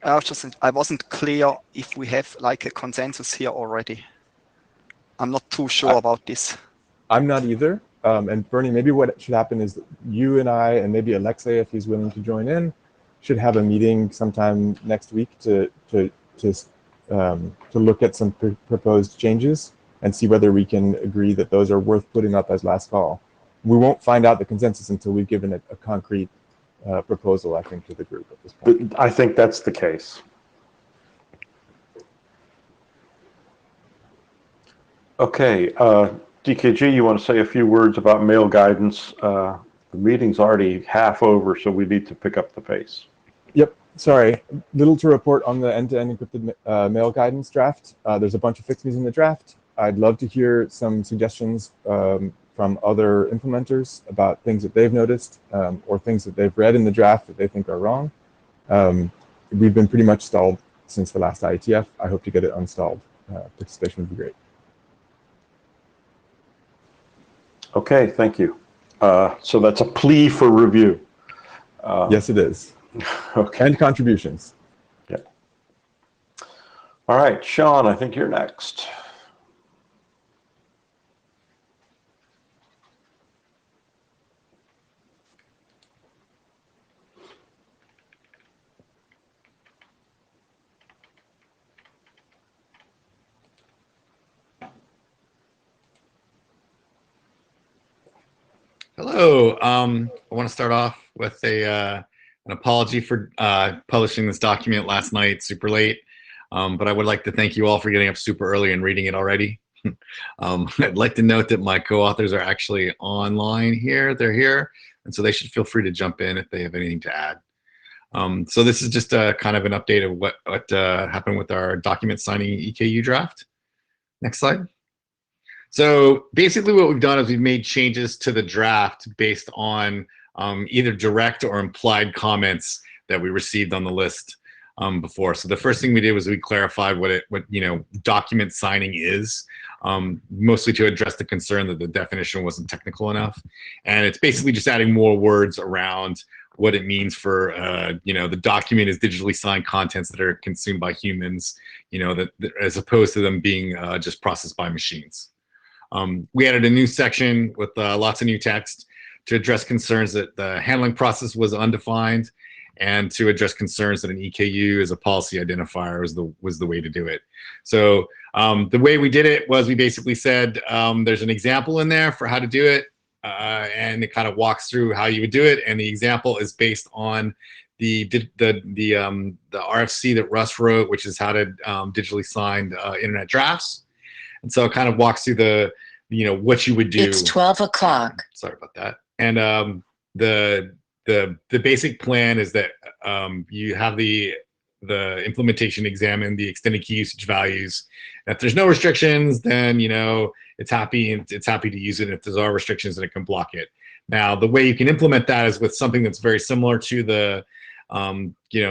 I wasn't clear if we have like a consensus here already. I'm not too sure about this. I'm not either. And Bernie, maybe what should happen is that you and I, and maybe Alexei, if he's willing to join in, should have a meeting sometime next week to look at some proposed changes and see whether we can agree that those are worth putting up as last call. We won't find out the consensus until we've given a concrete proposal, I think, to the group at this point. I think that's the case. Okay, DKG, you want to say a few words about mail guidance? The meeting's already half over, so we need to pick up the pace. Yep, sorry. Little to report on the end-to-end encrypted mail guidance draft. There's a bunch of fixes in the draft. I'd love to hear some suggestions from other implementers about things that they've noticed or things that they've read in the draft that they think are wrong. We've been pretty much stalled since the last IETF. I hope to get it unstalled. Participation would be great. Okay, thank you. So that's a plea for review. Yes, it is. Okay. And contributions. Yeah. All right, Sean, I think you're next. Hello. I want to start off with an apology for publishing this document last night, super late. But I would like to thank you all for getting up super early and reading it already. I'd like to note that my co-authors are actually online here. They're here, and so they should feel free to jump in if they have anything to add. So this is just a kind of an update of what happened with our document signing EKU draft. Next slide. So basically what we've done is we've made changes to the draft based on either direct or implied comments that we received on the list before. So the first thing we did was we clarified what document signing is, mostly to address the concern that the definition wasn't technical enough. And it's basically just adding more words around what it means for, the document is digitally signed contents that are consumed by humans, that as opposed to them being just processed by machines. We added a new section with lots of new text to address concerns that the handling process was undefined, and to address concerns that an EKU as a policy identifier was the way to do it. So the way we did it was we basically said there's an example in there for how to do it, and it kind of walks through how you would do it, and the example is based on RFC that Russ wrote, which is how to digitally sign internet drafts. And so it kind of walks through the, what you would do. It's 12 o'clock. Sorry about that. And the basic plan is that you have the implementation examine the extended key usage values. And if there's no restrictions, then it's happy to use it. And if there are restrictions, then it can block it. Now, the way you can implement that is with something that's very similar to the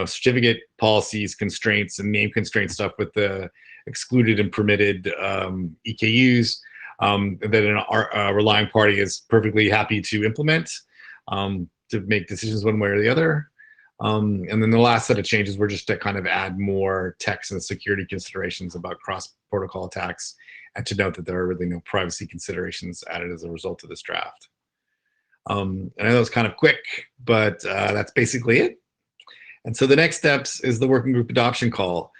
certificate policies, constraints, and name constraint stuff with the excluded and permitted EKUs that a relying party is perfectly happy to implement to make decisions one way or the other. And then the last set of changes were just to kind of add more text and security considerations about cross-protocol attacks, and to note that there are really no privacy considerations added as a result of this draft. I know that was kind of quick, but that's basically it. And so the next steps is the working group adoption call.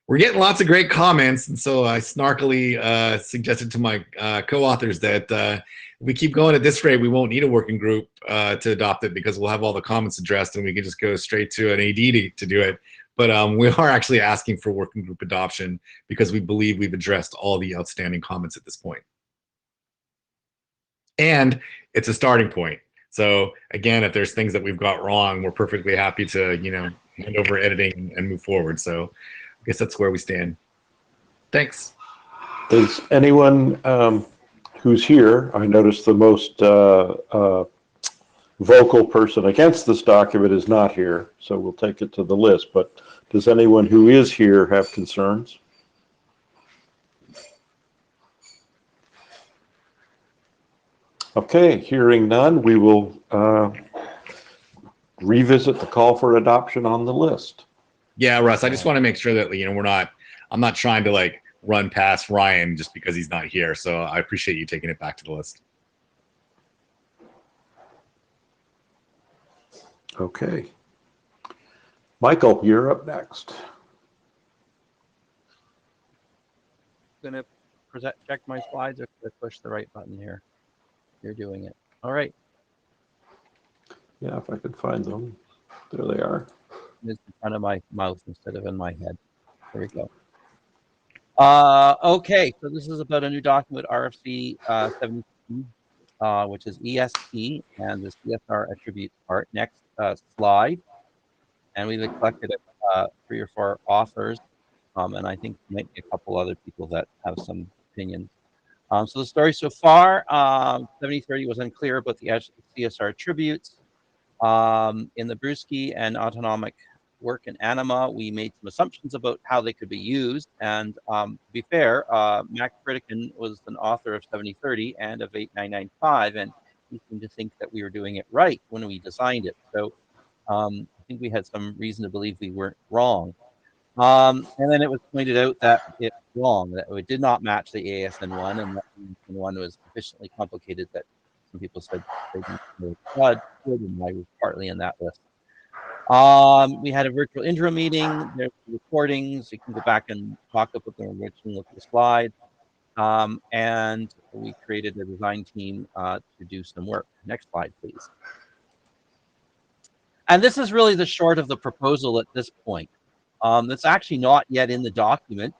We're getting lots of great comments, and so I snarkily suggested to my co-authors that if we keep going at this rate, we won't need a working group to adopt it, because we'll have all the comments addressed and we can just go straight to an AD to do it. But we are actually asking for working group adoption because we believe we've addressed all the outstanding comments at this point. And it's a starting point. So again, if there's things that we've got wrong, we're perfectly happy to, hand over editing and move forward. So I guess that's where we stand. Thanks. Does anyone who's here, I noticed the most vocal person against this document is not here, so we'll take it to the list. But does anyone who is here have concerns? Okay, hearing none, we will revisit the call for adoption on the list. Yeah, Russ, I just want to make sure that I'm not trying to run past Ryan just because he's not here. So I appreciate you taking it back to the list. Okay. Michael, you're up next. Gonna check my slides or push the right button here. You're doing it. All right. Yeah, if I could find them. There they are. It's in front of my mouth instead of in my head. There we go. Okay, so this is about a new document, RFC 17, which is ESP and the CSR attributes part. Next slide. And we've collected 3 or 4 authors, and I think maybe a couple other people that have some opinions. So the story so far, 7030 was unclear about the CSR attributes. In the Brewski and autonomic work in Anima, we made some assumptions about how they could be used. And to be fair, Max Pritikin was an author of 7030 and of 8995, and he seemed to think that we were doing it right when we designed it. So I think we had some reason to believe we weren't wrong. And then it was pointed out that it's wrong, that it did not match the ASN1, and that the ASN1 was sufficiently complicated that some people said they didn't know flood, and I was partly in that list. We had a virtual intro meeting. There's recordings. You can go back and talk about the original, look at the slides. And we created a design team to do some work. Next slide, please. And this is really the short of the proposal at this point. That's actually not yet in the document.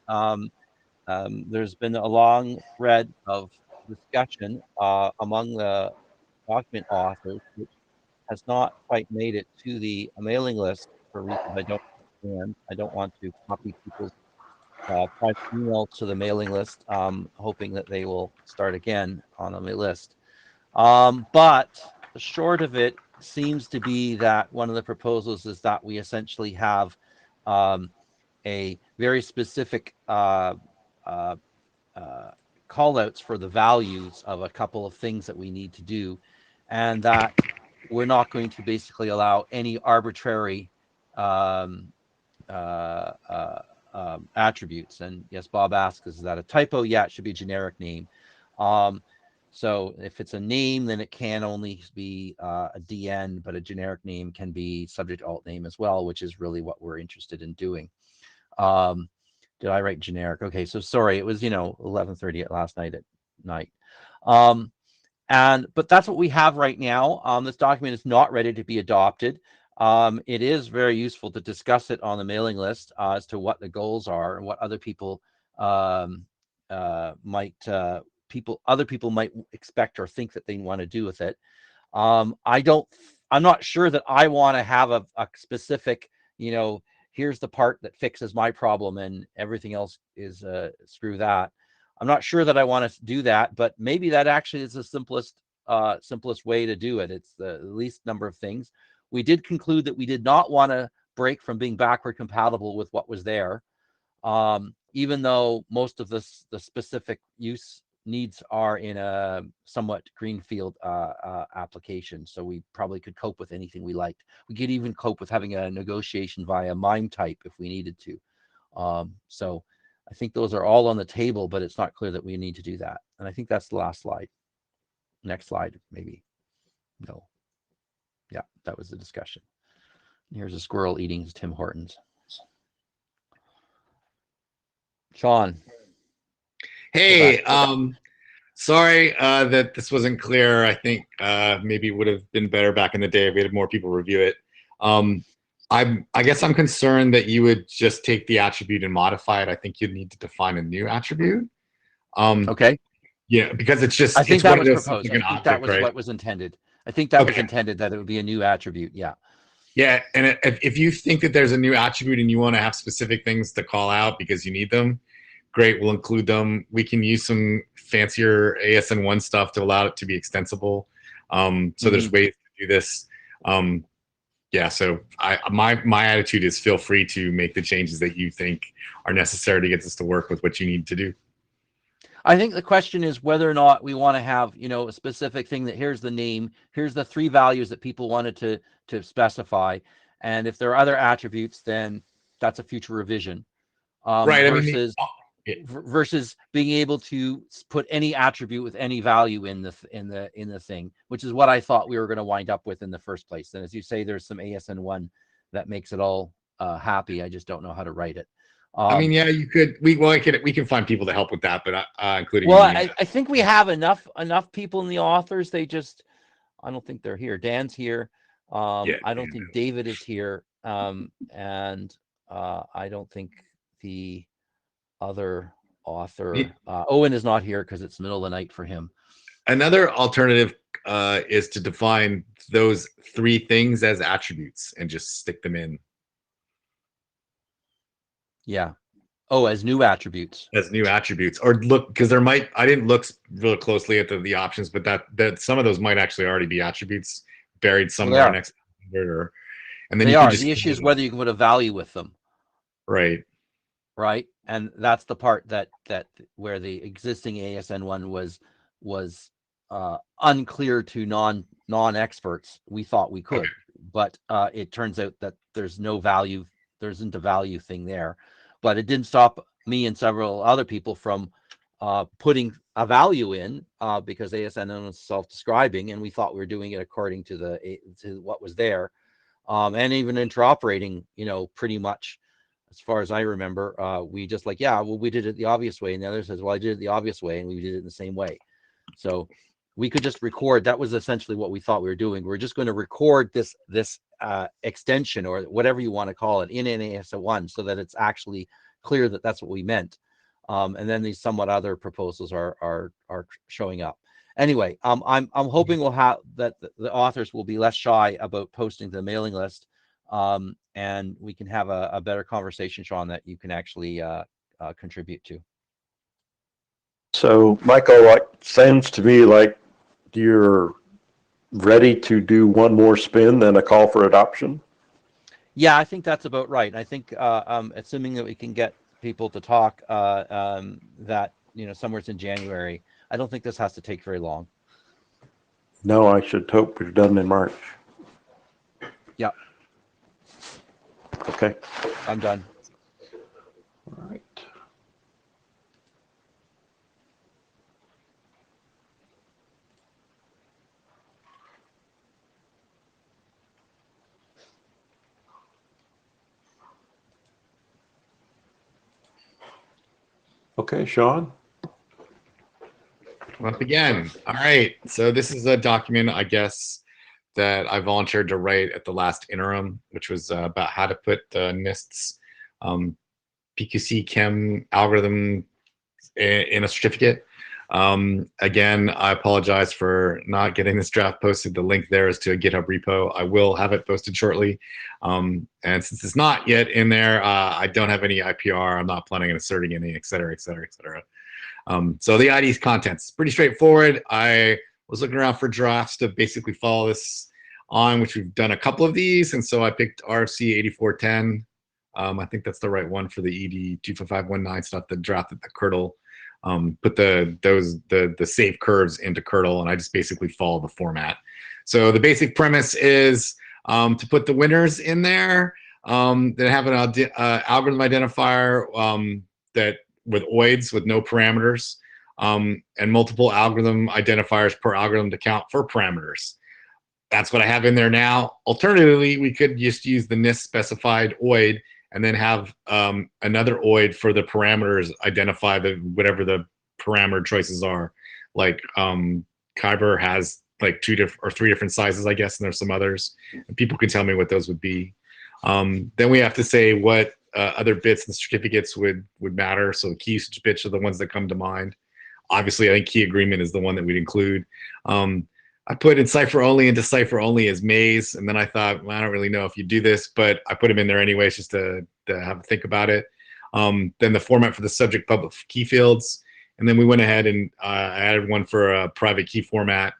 There's been a long thread of discussion among the document authors, which has not quite made it to the mailing list for reasons I don't understand. I don't want to copy people's private emails to the mailing list, hoping that they will start again on the list. But the short of it seems to be that one of the proposals is that we essentially have a very specific call outs for the values of a couple of things that we need to do, and that we're not going to basically allow any arbitrary attributes. And yes, Bob asks, is that a typo? Yeah, it should be a generic name. So if it's a name, then it can only be a DN, but a generic name can be subject alt name as well, which is really what we're interested in doing. Did I write generic? Okay, so sorry, it was 11:30 last night at night. But that's what we have right now. This document is not ready to be adopted. It is very useful to discuss it on the mailing list as to what the goals are and what other people might other people might expect or think that they want to do with it. I'm not sure that I want to have a specific, here's the part that fixes my problem and everything else is screw that. I'm not sure that I want to do that, but maybe that actually is the simplest way to do it. It's the least number of things. We did conclude that we did not want to break from being backward compatible with what was there, even though most of the specific use needs are in a somewhat greenfield application. So we probably could cope with anything we liked. We could even cope with having a negotiation via MIME type if we needed to. So I think those are all on the table, but it's not clear that we need to do that. And I think that's the last slide. Next slide, maybe. No. Yeah, that was the discussion. Here's a squirrel eating Tim Hortons. Sean. Hey, sorry that this wasn't clear. I think maybe it would have been better back in the day if we had more people review it. I guess I'm concerned that you would just take the attribute and modify it. I think you'd need to define a new attribute. Okay. Yeah, because it's just. I think that was proposed. Like I think that was what was intended. I think that was intended, that it would be a new attribute. Yeah. Yeah, and if you think that there's a new attribute and you want to have specific things to call out because you need them, great, we'll include them. We can use some fancier ASN1 stuff to allow it to be extensible. So there's ways to do this. Yeah, so my attitude is feel free to make the changes that you think are necessary to get this to work with what you need to do. I think the question is whether or not we want to have, a specific thing that here's the name, here's the 3 values that people wanted to specify. And if there are other attributes, then that's a future revision. Right. Versus being able to put any attribute with any value in the thing, which is what I thought we were going to wind up with in the first place. And as you say, there's some ASN1 that makes it all happy. I just don't know how to write it. I mean, yeah, you could. We can find people to help with that, but including. Well, I think we have enough people in the authors. I don't think they're here. Dan's here. I don't think David is here, and I don't think the other author Owen is not here because it's middle of the night for him. Another alternative is to define those 3 things as attributes and just stick them in. Yeah. Oh, as new attributes. As new attributes, or look, because I didn't look real closely at the options, but that some of those might actually already be attributes buried somewhere next to it, and then the issue is whether you can put a value with them. Right. Right. And that's the part that where the existing ASN1 was unclear to non-experts. We thought we could, but it turns out that there's no value. There isn't a value thing there. But it didn't stop me and several other people from putting a value in because ASN was self-describing, and we thought we were doing it according to what was there, and even interoperating. Pretty much, as far as I remember, we just we did it the obvious way, and the other says, well, I did it the obvious way, and we did it in the same way. So we could just record. That was essentially what we thought we were doing. We're just going to record this extension or whatever you want to call it in ASN1 so that it's actually clear that that's what we meant. And then these somewhat other proposals are showing up. Anyway, I'm hoping we'll have that the authors will be less shy about posting to the mailing list, and we can have a better conversation, Sean, that you can actually contribute to. So, Michael, it sounds to me like you're ready to do one more spin, then a call for adoption? Yeah, I think that's about right. I think assuming that we can get people to talk that, somewhere in January, I don't think this has to take very long. No, I should hope we're done in March. Yeah. Okay. I'm done. All right. Okay, Sean. Up again. All right. So this is a document, I guess, that I volunteered to write at the last interim, which was about how to put NIST's PQC chem algorithm in a certificate. Again, I apologize for not getting this draft posted. The link there is to a GitHub repo. I will have it posted shortly. And since it's not yet in there, I don't have any IPR. I'm not planning on asserting any, et cetera, et cetera, et cetera. So the ID's contents, pretty straightforward. I was looking around for drafts to basically follow this on, which we've done a couple of these. And so I picked RFC 8410. I think that's the right one for the ED 25519 stuff, the draft at the kernel. Put the save curves into kernel, and I just basically follow the format. So the basic premise is to put the winners in there, then have an algorithm identifier that with OIDs with no parameters, and multiple algorithm identifiers per algorithm to count for parameters. That's what I have in there now. Alternatively, we could just use the NIST specified OID and then have another OID for the parameters, identify whatever the parameter choices are. Like Kyber has like 2 or 3 different sizes, I guess, and there's some others. And people can tell me what those would be. Then we have to say what other bits and certificates would matter. So the key usage bits are the ones that come to mind. Obviously, I think key agreement is the one that we'd include. I put in cipher only into cipher only as maze, and then I thought, well, I don't really know if you do this, but I put them in there anyways just to have a think about it. Then the format for the subject public key fields, and then we went ahead and added one for a private key format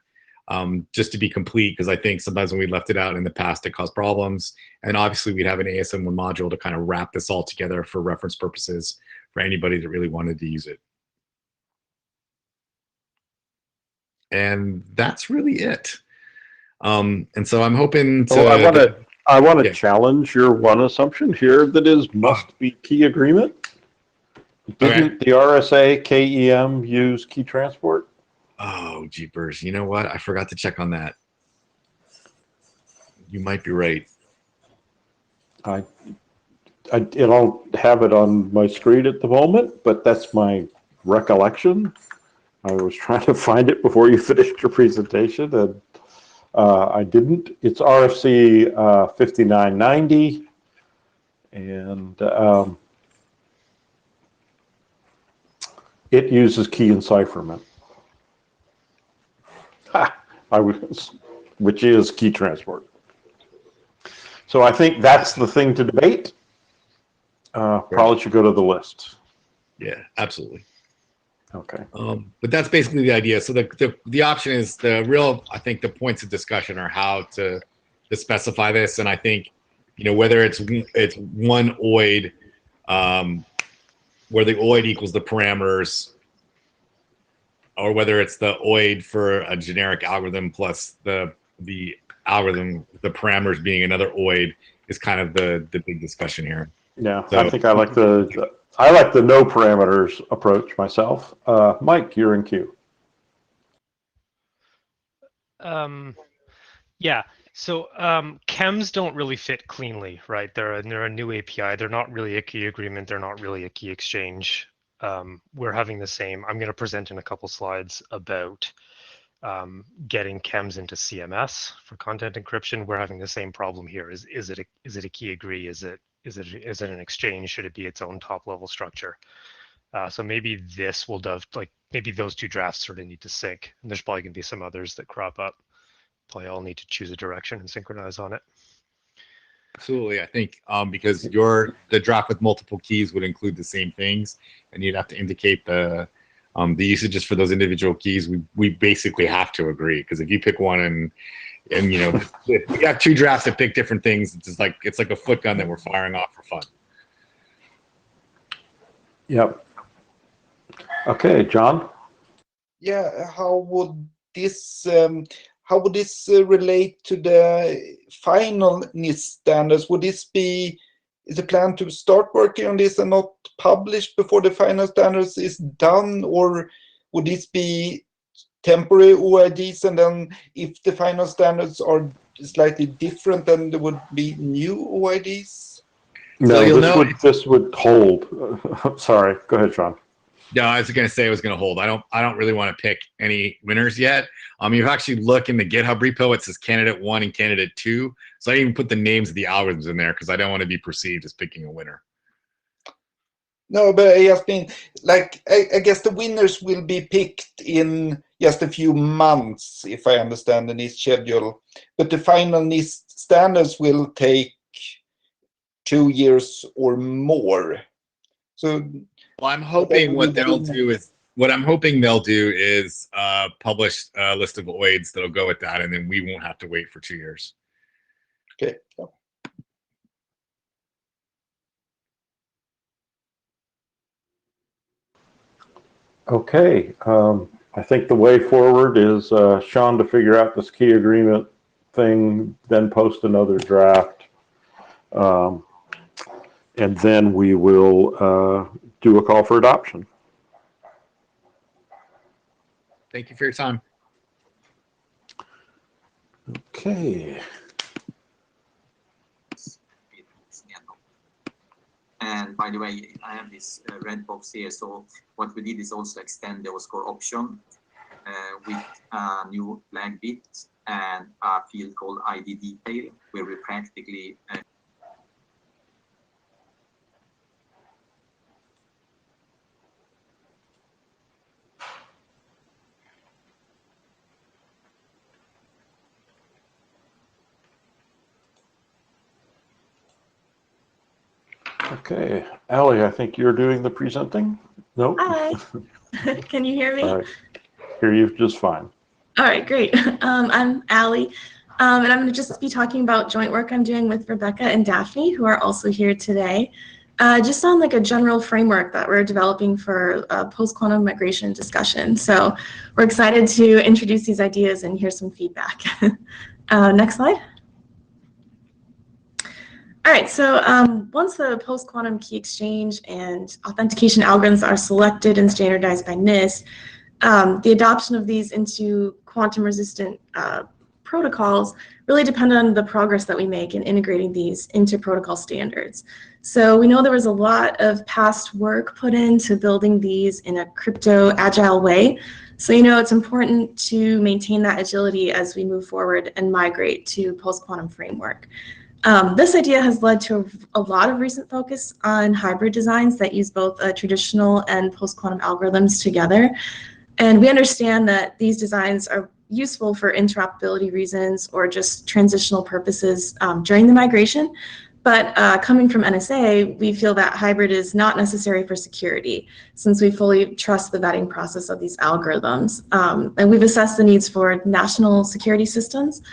just to be complete, because I think sometimes when we left it out in the past, it caused problems. And obviously, we'd have an ASM1 module to kind of wrap this all together for reference purposes for anybody that really wanted to use it. And that's really it. And so I'm hoping to. I want to challenge your one assumption here that is must be key agreement. Didn't the RSA KEM use key transport? Oh, jeepers! You know what? I forgot to check on that. You might be right. I don't have it on my screen at the moment, but that's my recollection. I was trying to find it before you finished your presentation, and I didn't. It's RFC 5990, and it uses key encipherment, which is key transport. So I think that's the thing to debate. Probably should go to the list. Yeah, absolutely. Okay. But that's basically the idea. So the option is I think the points of discussion are how to specify this. And I think, whether it's one OID, where the OID equals the parameters, or whether it's the OID for a generic algorithm plus the algorithm, the parameters being another OID, is kind of the big discussion here. Yeah, So, I think I like the no parameters approach myself. Mike, you're in queue. Yeah. So chems don't really fit cleanly, right? They're a new API. They're not really a key agreement. They're not really a key exchange. We're having the same. I'm going to present in a couple slides about getting chems into CMS for content encryption. We're having the same problem here. Is it a key agree? Is it an exchange? Should it be its own top level structure? So maybe this will maybe those 2 drafts sort of need to sync, and there's probably going to be some others that crop up. Probably all need to choose a direction and synchronize on it. Absolutely, I think because the draft with multiple keys would include the same things, and you'd have to indicate the usages for those individual keys. We basically have to agree, because if you pick one and if we got 2 drafts that pick different things, it's like a foot gun that we're firing off for fun. Yep. Okay, John. Yeah, how would this relate to the final NIST standards? Would this be, is the plan to start working on this and not published before the final standards is done, or would this be temporary OIDs, and then if the final standards are slightly different, then there would be new OIDs? No, this would hold. Sorry, go ahead, Sean. No, I was going to say I was going to hold. I don't really want to pick any winners yet. You've actually look in the GitHub repo. It says candidate 1 and candidate 2. So I even put the names of the algorithms in there because I don't want to be perceived as picking a winner. No, but I just mean, like, I guess the winners will be picked in just a few months, if I understand the NIST schedule. But the final NIST standards will take 2 years or more. So, well, I'm hoping what they'll do is publish a list of OIDs that'll go with that, and then we won't have to wait for 2 years. okay. Okay, I think the way forward is Sean to figure out this key agreement thing, then post another draft. And then we will do a call for adoption. Thank you for your time. Okay. And by the way, I have this red box here. So what we did is also extend the score option with a new flag bit and a field called ID detail, where we practically Okay, Allie, I think you're doing the presenting? No? Hi. Can you hear me? All right. Hear you just fine. All right, great. I'm Allie, and I'm going to just be talking about joint work I'm doing with Rebecca and Daphne, who are also here today, just on like a general framework that we're developing for post-quantum migration discussion. So we're excited to introduce these ideas and hear some feedback. Next slide. All right, so once the post-quantum key exchange and authentication algorithms are selected and standardized by NIST, the adoption of these into quantum-resistant protocols really depend on the progress that we make in integrating these into protocol standards. So we know there was a lot of past work put into building these in a crypto agile way. So it's important to maintain that agility as we move forward and migrate to post-quantum framework. This idea has led to a lot of recent focus on hybrid designs that use both traditional and post-quantum algorithms together. And we understand that these designs are useful for interoperability reasons or just transitional purposes during the migration. But coming from NSA, we feel that hybrid is not necessary for security, since we fully trust the vetting process of these algorithms. And we've assessed the needs for national security systems.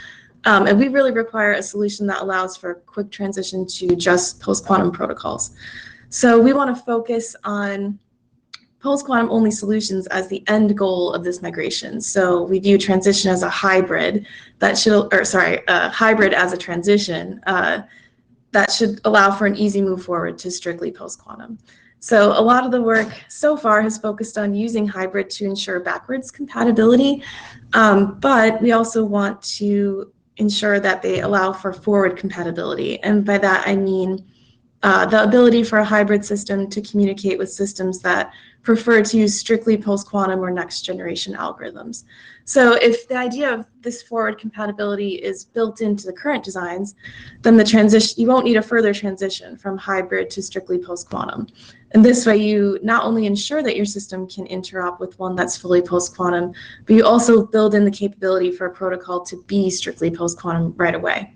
And we really require a solution that allows for quick transition to just post-quantum protocols. So we want to focus on post-quantum only solutions as the end goal of this migration. So we view transition as a hybrid that should, hybrid as a transition that should allow for an easy move forward to strictly post-quantum. So a lot of the work so far has focused on using hybrid to ensure backwards compatibility, but we also want to ensure that they allow for forward compatibility. And by that, I mean the ability for a hybrid system to communicate with systems that prefer to use strictly post-quantum or next generation algorithms. So if the idea of this forward compatibility is built into the current designs, then the transition, you won't need a further transition from hybrid to strictly post-quantum. And this way you not only ensure that your system can interop with one that's fully post-quantum, but you also build in the capability for a protocol to be strictly post-quantum right away.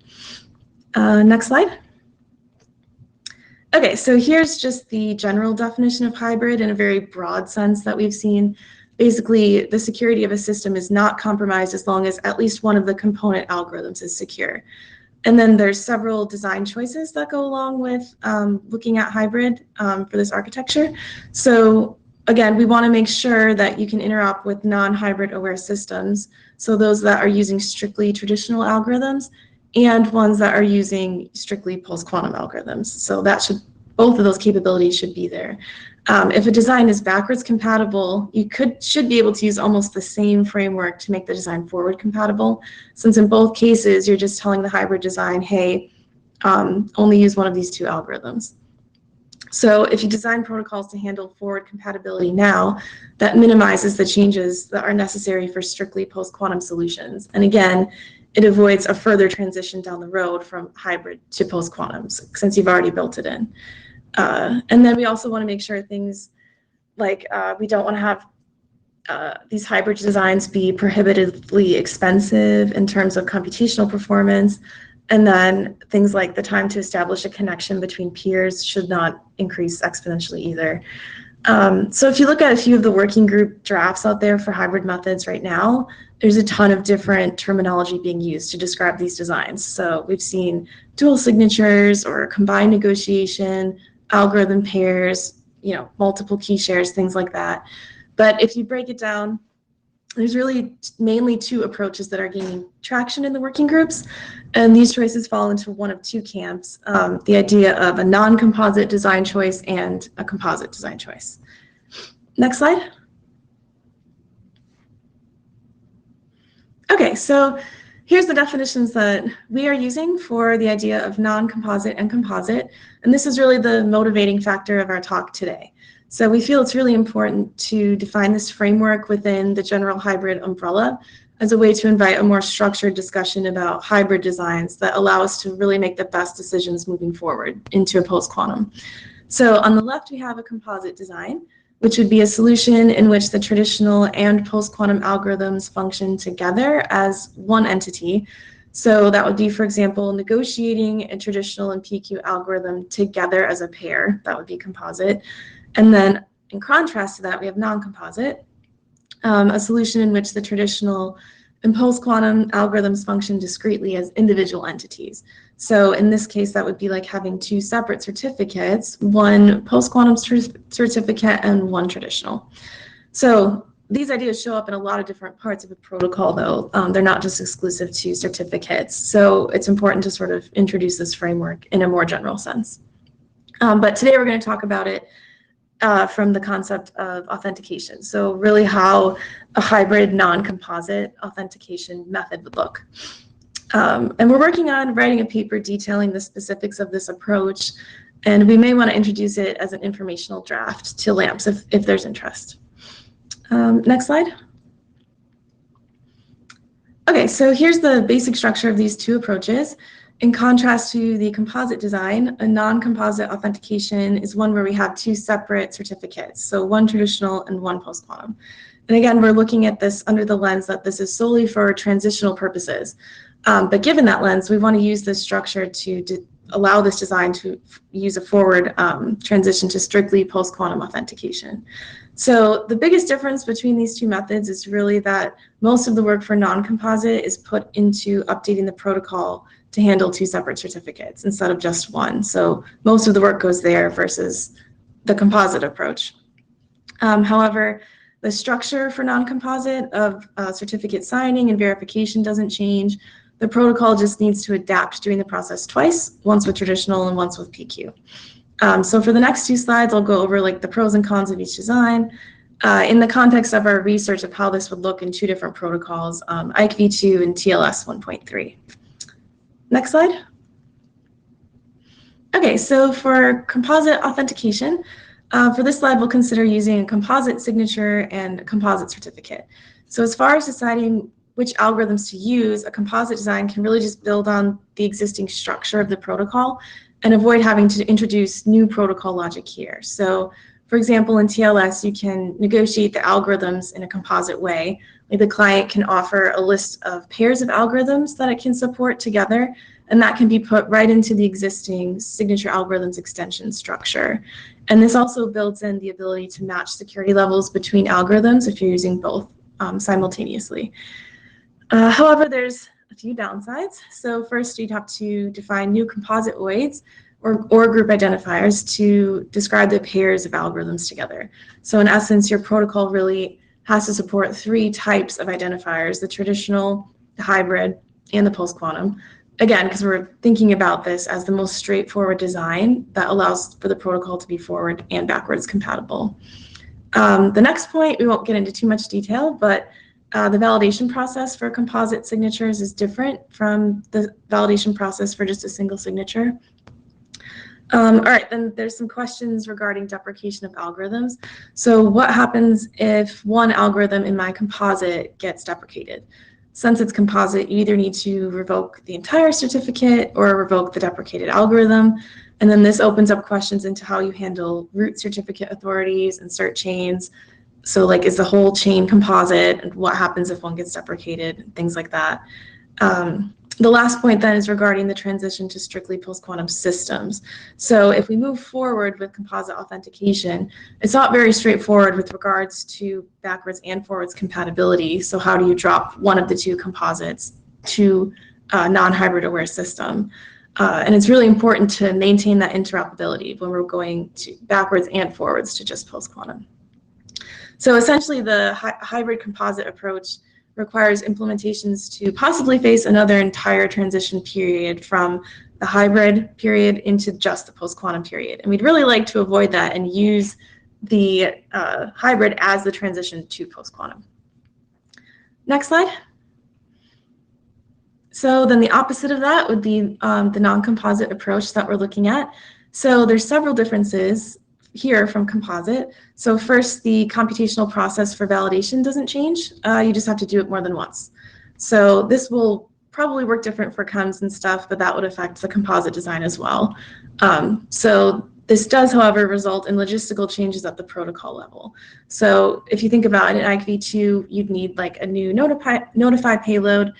Next slide. Okay, so here's just the general definition of hybrid in a very broad sense that we've seen. Basically, the security of a system is not compromised as long as at least one of the component algorithms is secure. And then there's several design choices that go along with looking at hybrid for this architecture. So again, we want to make sure that you can interop with non-hybrid aware systems. So those that are using strictly traditional algorithms and ones that are using strictly post-quantum algorithms. So that should, both of those capabilities should be there. If a design is backwards compatible, you should be able to use almost the same framework to make the design forward compatible, since in both cases, you're just telling the hybrid design, hey, only use one of these two algorithms. So if you design protocols to handle forward compatibility now, that minimizes the changes that are necessary for strictly post-quantum solutions. And again, it avoids a further transition down the road from hybrid to post-quantum, since you've already built it in. And then we also want to make sure things like we don't want to have these hybrid designs be prohibitively expensive in terms of computational performance. And then things like the time to establish a connection between peers should not increase exponentially either. So if you look at a few of the working group drafts out there for hybrid methods right now, there's a ton of different terminology being used to describe these designs. So we've seen dual signatures or combined negotiation, algorithm pairs, multiple key shares, things like that. But if you break it down, there's really mainly two approaches that are gaining traction in the working groups, and these choices fall into one of two camps, the idea of a non-composite design choice and a composite design choice. Next slide. Okay, so here's the definitions that we are using for the idea of non-composite and composite, and this is really the motivating factor of our talk today. So we feel it's really important to define this framework within the general hybrid umbrella as a way to invite a more structured discussion about hybrid designs that allow us to really make the best decisions moving forward into a post-quantum. So on the left, we have a composite design, which would be a solution in which the traditional and post-quantum algorithms function together as one entity. So that would be, for example, negotiating a traditional and PQ algorithm together as a pair. That would be composite. And then in contrast to that, we have non-composite, a solution in which the traditional and post-quantum algorithms function discretely as individual entities. So in this case, that would be like having two separate certificates, one post-quantum certificate and one traditional. So these ideas show up in a lot of different parts of a protocol, though. They're not just exclusive to certificates. So it's important to sort of introduce this framework in a more general sense. But today we're going to talk about it from the concept of authentication. So really how a hybrid non-composite authentication method would look. And we're working on writing a paper detailing the specifics of this approach, and we may want to introduce it as an informational draft to LAMPS if there's interest. Next slide. Okay, so here's the basic structure of these two approaches. In contrast to the composite design, a non-composite authentication is one where we have two separate certificates, so one traditional and one post-quantum. And again, we're looking at this under the lens that this is solely for transitional purposes. But given that lens, we want to use this structure to allow this design to use a forward transition to strictly post-quantum authentication. So the biggest difference between these two methods is really that most of the work for non-composite is put into updating the protocol to handle two separate certificates instead of just one. So most of the work goes there versus the composite approach. However, the structure for non-composite of certificate signing and verification doesn't change. The protocol just needs to adapt during the process twice, once with traditional and once with PQ. So for the next two slides, I'll go over like the pros and cons of each design in the context of our research of how this would look in two different protocols, IETF v2 and TLS 1.3. Next slide. Okay, so for composite authentication, for this slide, we'll consider using a composite signature and a composite certificate. So as far as deciding which algorithms to use, a composite design can really just build on the existing structure of the protocol and avoid having to introduce new protocol logic here. So for example, in TLS, you can negotiate the algorithms in a composite way. Like the client can offer a list of pairs of algorithms that it can support together, and that can be put right into the existing signature algorithms extension structure. And this also builds in the ability to match security levels between algorithms if you're using both simultaneously. However, there's a few downsides. So first, you'd have to define new composite OIDs or group identifiers to describe the pairs of algorithms together. So in essence, your protocol really has to support three types of identifiers: the traditional, the hybrid, and the post-quantum. Again, because we're thinking about this as the most straightforward design that allows for the protocol to be forward and backwards compatible. The next point, we won't get into too much detail, but the validation process for composite signatures is different from the validation process for just a single signature. All right, then there's some questions regarding deprecation of algorithms. So what happens if one algorithm in my composite gets deprecated? Since it's composite, you either need to revoke the entire certificate or revoke the deprecated algorithm. And then this opens up questions into how you handle root certificate authorities and cert chains. So like, is the whole chain composite, and what happens if one gets deprecated, things like that. The last point then is regarding the transition to strictly post-quantum systems. So if we move forward with composite authentication, it's not very straightforward with regards to backwards and forwards compatibility. So how do you drop one of the two composites to a non-hybrid aware system? And it's really important to maintain that interoperability when we're going to backwards and forwards to just post-quantum. So essentially the hybrid composite approach requires implementations to possibly face another entire transition period from the hybrid period into just the post-quantum period. And we'd really like to avoid that and use the hybrid as the transition to post-quantum. Next slide. So then the opposite of that would be the non-composite approach that we're looking at. So there's several differences here from composite. So first, the computational process for validation doesn't change. You just have to do it more than once. So this will probably work different for chems and stuff, but that would affect the composite design as well. So this does, however, result in logistical changes at the protocol level. So if you think about it, in IKV2, you'd need like a new notify payload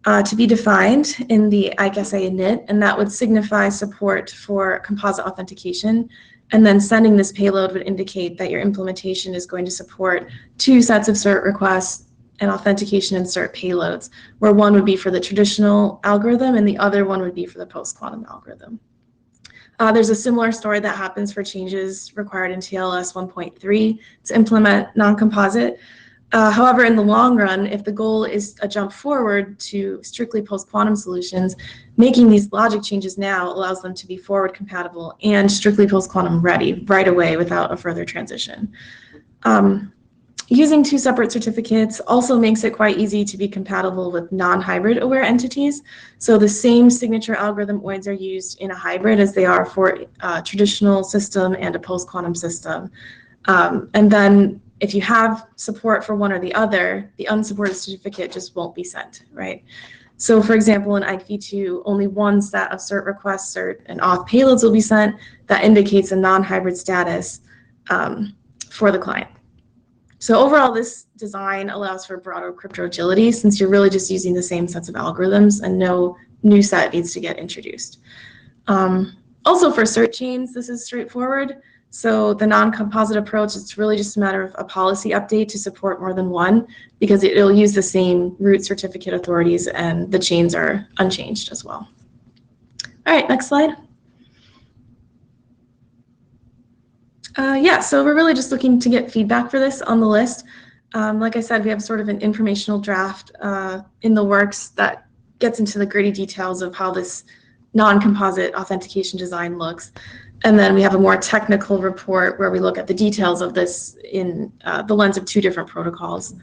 to be defined in the IKSA init, and that would signify support for composite authentication. And then sending this payload would indicate that your implementation is going to support two sets of cert requests and authentication and cert payloads, where one would be for the traditional algorithm and the other one would be for the post-quantum algorithm. There's a similar story that happens for changes required in TLS 1.3 to implement non-composite. However, in the long run, if the goal is a jump forward to strictly post-quantum solutions, making these logic changes now allows them to be forward compatible and strictly post-quantum ready right away without a further transition. Using two separate certificates also makes it quite easy to be compatible with non-hybrid aware entities. So the same signature algorithm OIDs are used in a hybrid as they are for a traditional system and a post-quantum system. And then if you have support for one or the other, the unsupported certificate just won't be sent, right? So for example, in IKV2, only one set of cert requests, cert and auth payloads will be sent that indicates a non-hybrid status for the client. So overall, this design allows for broader crypto agility since you're really just using the same sets of algorithms and no new set needs to get introduced. Also for cert chains, this is straightforward. So the non-composite approach, it's really just a matter of a policy update to support more than one because it'll use the same root certificate authorities and the chains are unchanged as well. All right, next slide. Yeah, so we're really just looking to get feedback for this on the list. Like I said, we have sort of an informational draft in the works that gets into the gritty details of how this non-composite authentication design looks. And then we have a more technical report where we look at the details of this in the lens of two different protocols.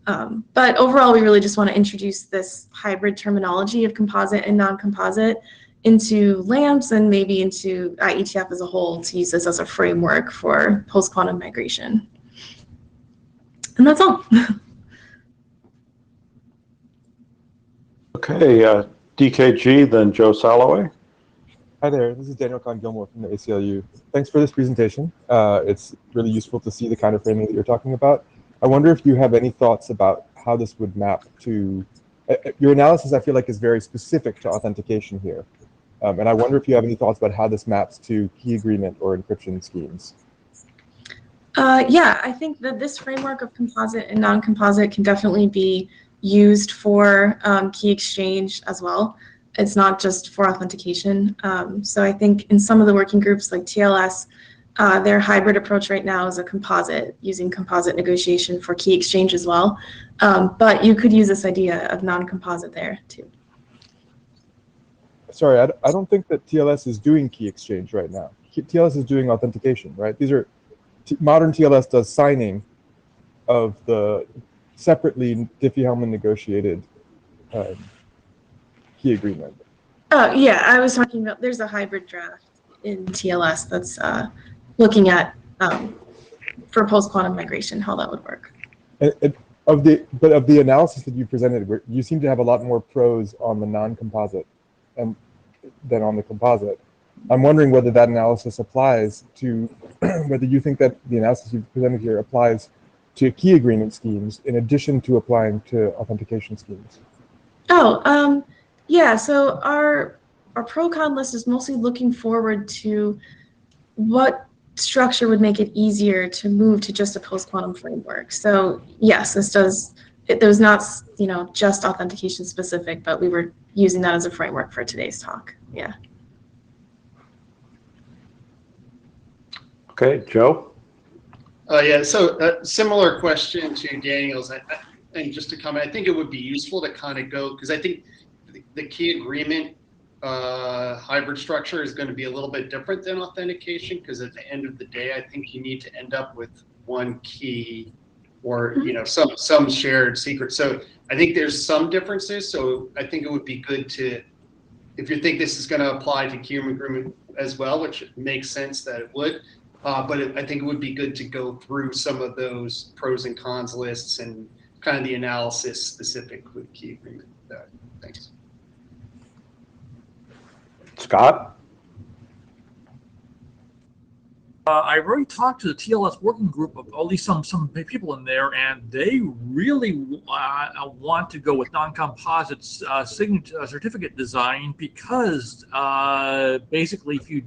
But overall, we really just want to introduce this hybrid terminology of composite and non-composite into LAMPS and maybe into IETF as a whole to use this as a framework for post-quantum migration. And that's all. Okay, DKG, then Joe Salloway. Hi there, this is Daniel Kahn-Gilmore from the ACLU. Thanks for this presentation. It's really useful to see the kind of framing that you're talking about. I wonder if you have any thoughts about how this would map to, your analysis I feel like is very specific to authentication here. And I wonder if you have any thoughts about how this maps to key agreement or encryption schemes. Yeah, I think that this framework of composite and non-composite can definitely be used for key exchange as well. It's not just for authentication. So I think in some of the working groups like TLS, their hybrid approach right now is a composite, using composite negotiation for key exchange as well. But you could use this idea of non-composite there too. Sorry, I don't think that TLS is doing key exchange right now. TLS is doing authentication, right? These are, modern TLS does signing of the separately Diffie-Hellman negotiated key agreement. Oh, yeah, I was talking about, there's a hybrid draft in TLS that's looking at for post-quantum migration, how that would work. Of the analysis that you presented, you seem to have a lot more pros on the non-composite and than on the composite. I'm wondering whether that analysis applies to whether you think that the analysis you've presented here applies to key agreement schemes in addition to applying to authentication schemes. Oh, yeah. So our pro-con list is mostly looking forward to what structure would make it easier to move to just a post-quantum framework. So yes, this does. It was not, just authentication specific, but we were using that as a framework for today's talk. Yeah. Okay, Joe? Yeah, so similar question to Daniel's, and just to comment, I think it would be useful to kind of go, because I think the key agreement hybrid structure is going to be a little bit different than authentication, because at the end of the day, I think you need to end up with one key or some shared secret. So I think there's some differences. So I think it would be good to, if you think this is going to apply to key agreement as well, which makes sense that it would, but I think it would be good to go through some of those pros and cons lists and kind of the analysis specific with key agreement. Thanks. Scott? I've already talked to the TLS working group of at least some people in there, and they really want to go with non-composite certificate design because basically,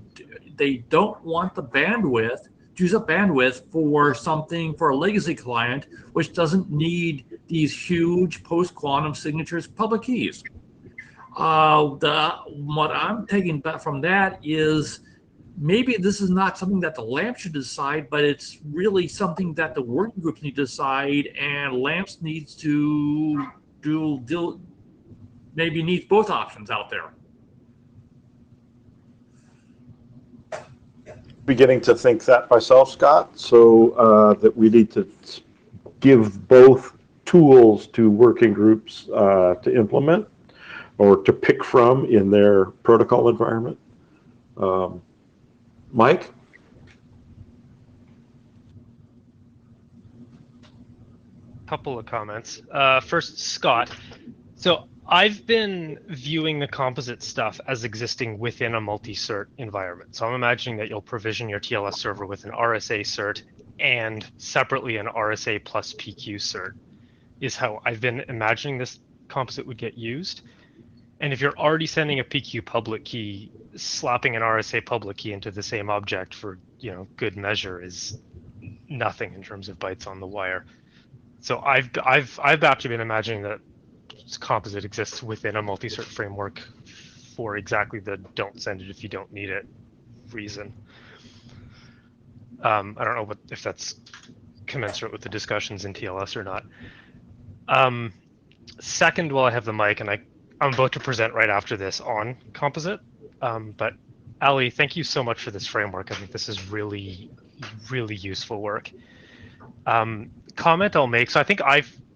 they don't want the bandwidth, use up bandwidth for a legacy client, which doesn't need these huge post-quantum signatures public keys. What I'm taking back from that is maybe this is not something that the LAMP should decide, but it's really something that the working groups need to decide, and LAMPS needs to maybe needs both options out there. Beginning to think that myself, Scott, so that we need to give both tools to working groups to implement or to pick from in their protocol environment. Mike? Couple of comments. First, Scott. So I've been viewing the composite stuff as existing within a multi-cert environment. So I'm imagining that you'll provision your TLS server with an RSA cert and separately an RSA plus PQ cert is how I've been imagining this composite would get used. And if you're already sending a PQ public key, slapping an RSA public key into the same object for good measure is nothing in terms of bytes on the wire. So I've actually been imagining that composite exists within a multi-cert framework for exactly the don't send it if you don't need it reason. I don't know if that's commensurate with the discussions in TLS or not. Second, while I have the mic, and I'm about to present right after this on composite, but Ali, thank you so much for this framework. I think this is really, really useful work. Comment I'll make, so I think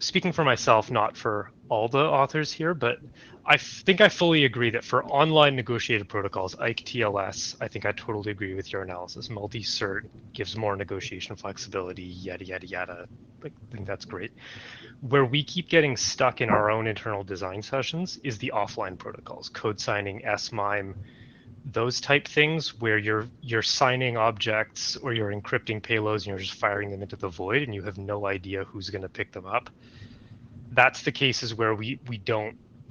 speaking for myself, not for all the authors here, but I think I fully agree that for online negotiated protocols, IETF, I think I totally agree with your analysis. Multi-cert gives more negotiation flexibility, yada, yada, yada. I think that's great. Where we keep getting stuck in our own internal design sessions is the offline protocols, code signing, SMIME, those type things where you're signing objects or you're encrypting payloads and you're just firing them into the void and you have no idea who's going to pick them up. That's the cases where we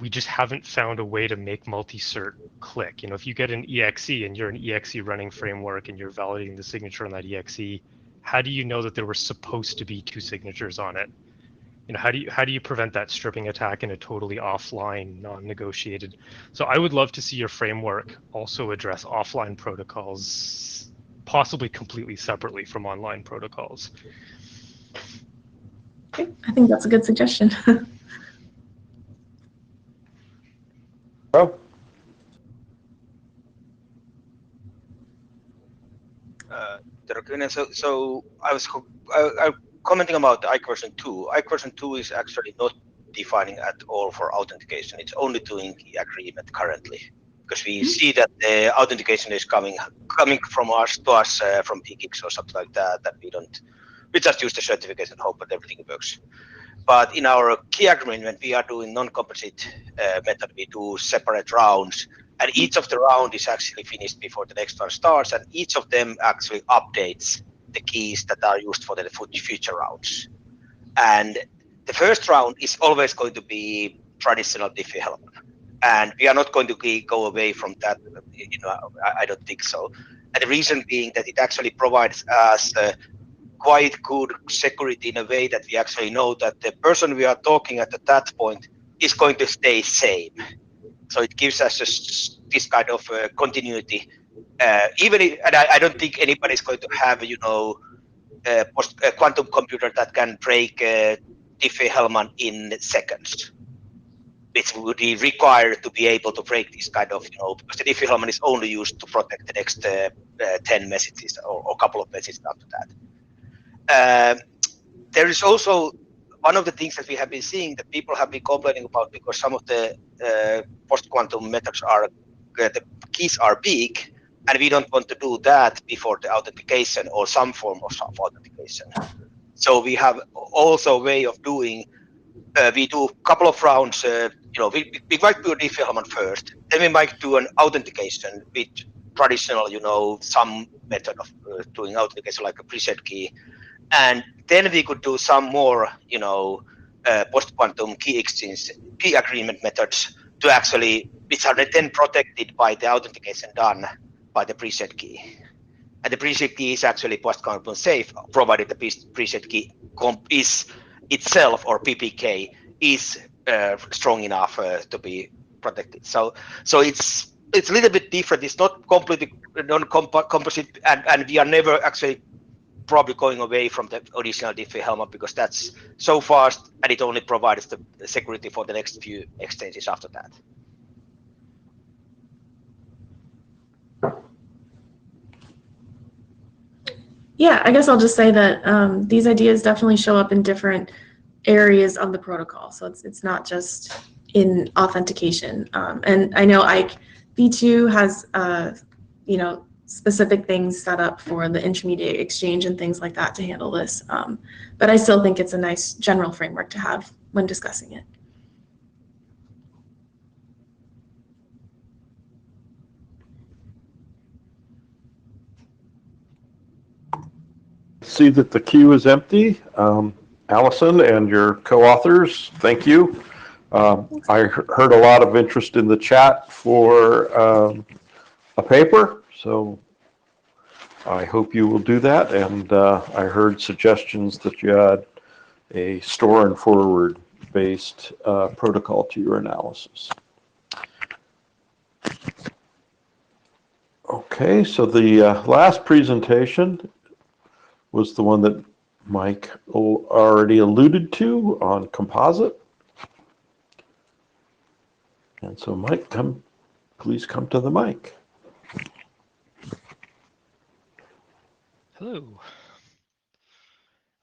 just haven't found a way to make multi-cert click. If you get an EXE and you're an EXE running framework and you're validating the signature on that EXE, how do you know that there were supposed to be two signatures on it? How do you prevent that stripping attack in a totally offline, non-negotiated? So I would love to see your framework also address offline protocols, possibly completely separately from online protocols. Okay, I think that's a good suggestion. Oh. So I was commenting about IC version 2. IC version 2 is actually not defining at all for authentication. It's only doing the agreement currently. because we see that the authentication is coming from us to us from PKIX or something like that. That we just use the certificate and hope that everything works. But in our key agreement, we are doing non-composite method. We do separate rounds, and each of the round is actually finished before the next one starts, and each of them actually updates the keys that are used for the future rounds. And the first round is always going to be traditional Diffie-Hellman, and we are not going to go away from that. I don't think so. And the reason being that it actually provides us quite good security in a way that we actually know that the person we are talking at that point is going to stay same. So it gives us this kind of continuity. And I don't think anybody's going to have a quantum computer that can break Diffie-Hellman in seconds, which would be required to be able to break this kind of, because the Diffie-Hellman is only used to protect the next 10 messages or a couple of messages after that. There is also one of the things that we have been seeing that people have been complaining about, because some of the post-quantum methods the keys are big, and we don't want to do that before the authentication or some form of authentication. So we have also a way of doing. We do a couple of rounds. We might do a Diffie-Hellman first, then we might do an authentication with traditional, some method of doing authentication like a preset key. And then we could do some more, post-quantum key exchange, key agreement methods which are then protected by the authentication done by the preset key. And the preset key is actually post-quantum safe, provided the preset key is itself, or PPK, is strong enough to be protected. So it's a little bit different. It's not completely non-composite, and we are never actually probably going away from the original Diffie-Hellman, because that's so fast and it only provides the security for the next few exchanges after that. Yeah, I guess I'll just say that these ideas definitely show up in different areas of the protocol. So it's not just in authentication. And I know Ike V2 has specific things set up for the intermediate exchange and things like that to handle this. But I still think it's a nice general framework to have when discussing it. See that the queue is empty. Allison and your co-authors, thank you. I heard a lot of interest in the chat for a paper, so I hope you will do that. And I heard suggestions that you had a store and forward based protocol to your analysis. Okay, so the last presentation was the one that Mike already alluded to on composite. And so Mike, please come to the mic. Hello.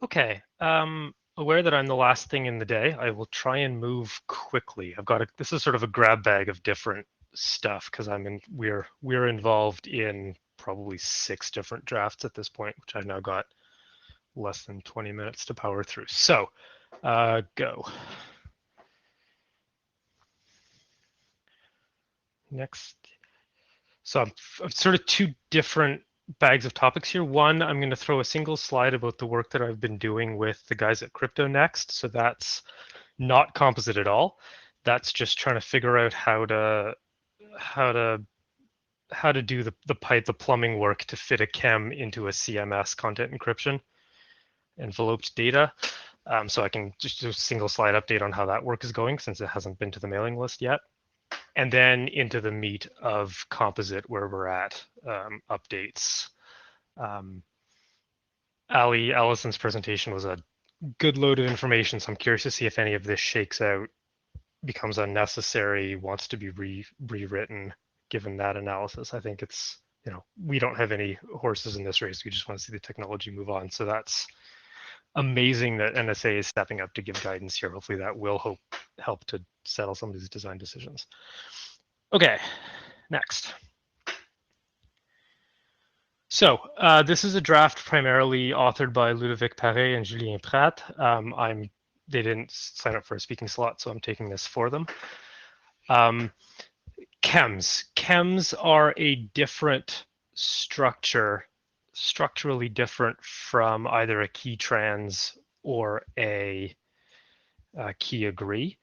Okay. Aware that I'm the last thing in the day, I will try and move quickly. This is sort of a grab bag of different stuff, because we're involved in probably 6 different drafts at this point, which I've now got less than 20 minutes to power through. So, go. Next. So I'm sort of 2 different bags of topics here. One, I'm going to throw a single slide about the work that I've been doing with the guys at CryptoNext. So that's not composite at all. That's just trying to figure out how to do the plumbing work to fit a chem into a CMS, content encryption, enveloped data. So I can just do a single slide update on how that work is going, since it hasn't been to the mailing list yet. And then into the meat of composite, where we're at, updates. Allison's presentation was a good load of information, so I'm curious to see if any of this shakes out, becomes unnecessary, wants to be rewritten, given that analysis. I think it's, we don't have any horses in this race. We just want to see the technology move on. So that's amazing that NSA is stepping up to give guidance here. Hopefully that will help to settle some of these design decisions. Okay, Next. So this is a draft primarily authored by Ludovic Paré and Julien Prat. They didn't sign up for a speaking slot, so I'm taking this for them. Chems. Chems are a different structure, structurally different from either a key trans or a key agree.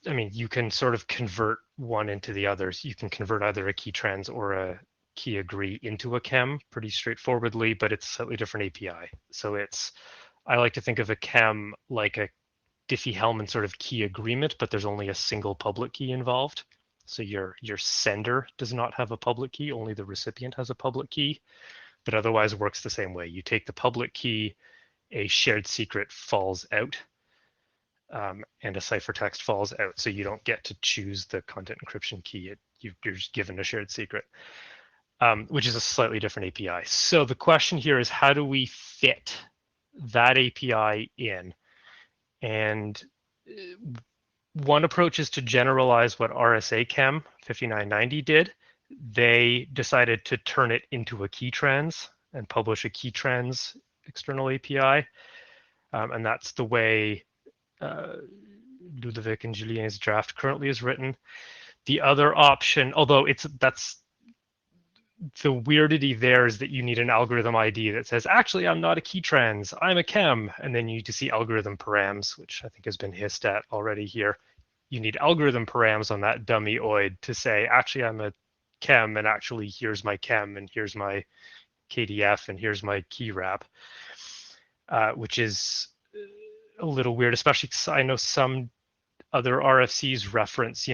I mean, you can sort of convert one into the others. You can convert either a key trans or a key agree into a chem pretty straightforwardly, but it's a slightly different API. So I like to think of a chem like a Diffie-Hellman sort of key agreement, but there's only a single public key involved. So your sender does not have a public key, only the recipient has a public key, but otherwise works the same way. You take the public key, a shared secret falls out, and a ciphertext falls out. So you don't get to choose the content encryption key. You're just given a shared secret, which is a slightly different API. So the question here is, how do we fit that API in? And one approach is to generalize what RSA Chem 5990 did. They decided to turn it into a key trans and publish a key trans external API. And that's the way Ludovic and Julien's draft currently is written. The other option, although that's the weirdity there, is that you need an algorithm ID that says, actually, I'm not a key trans, I'm a chem. And then you need to see algorithm params, which I think has been hissed at already here. You need algorithm params on that dummy OID to say, actually, I'm a chem, and actually, here's my chem, and here's my KDF, and here's my key wrap, which is a little weird, especially because I know some other RFCs reference,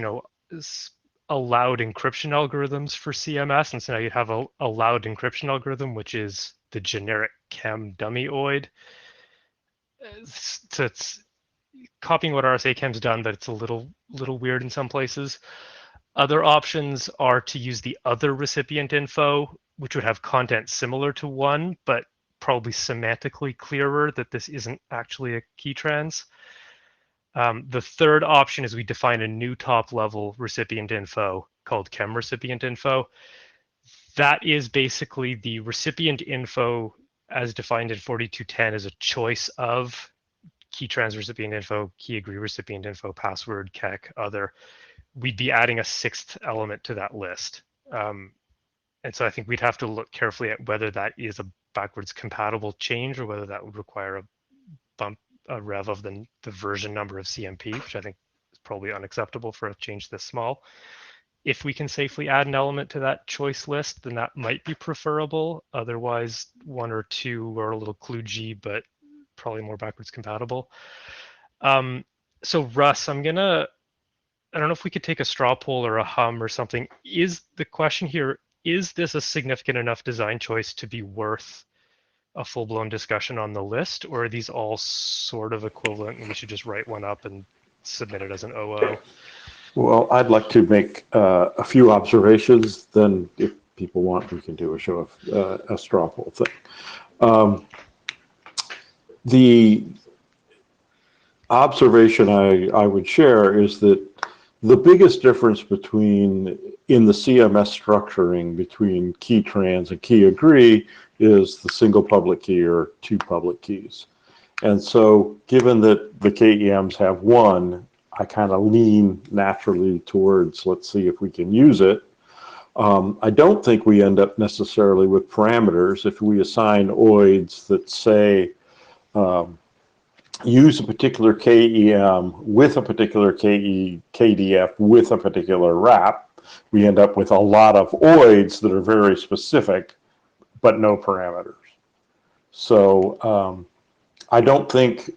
allowed encryption algorithms for CMS, and so now you have a allowed encryption algorithm, which is the generic chem dummy OID. So it's copying what RSA Chem's done, but it's a little weird in some places. Other options are to use the other recipient info, which would have content similar to one, but probably semantically clearer that this isn't actually a key trans. The third option is we define a new top-level recipient info called chem recipient info. That is basically the recipient info as defined in 4210 as a choice of key trans recipient info, key agree recipient info, password, KEK, other. We'd be adding a sixth element to that list. And so I think we'd have to look carefully at whether that is a backwards compatible change or whether that would require a rev of the version number of CMP, which I think is probably unacceptable for a change this small. If we can safely add an element to that choice list, then that might be preferable. Otherwise, one or two are a little kludgy, but probably more backwards compatible. So Russ, I don't know if we could take a straw poll or a hum or something. Is the question here, is this a significant enough design choice to be worth a full-blown discussion on the list, or are these all sort of equivalent and we should just write one up and submit it as an OO? Well, I'd like to make a few observations. Then, if people want, we can do a show of a straw poll thing. The observation I would share is that the biggest difference in the CMS structuring between key trans and key agree is the single public key or two public keys. And so given that the KEMs have one, I kind of lean naturally towards, let's see if we can use it. I don't think we end up necessarily with parameters if we assign OIDs that say, use a particular KEM with a particular KDF with a particular wrap. We end up with a lot of OIDs that are very specific, but no parameters. So I don't think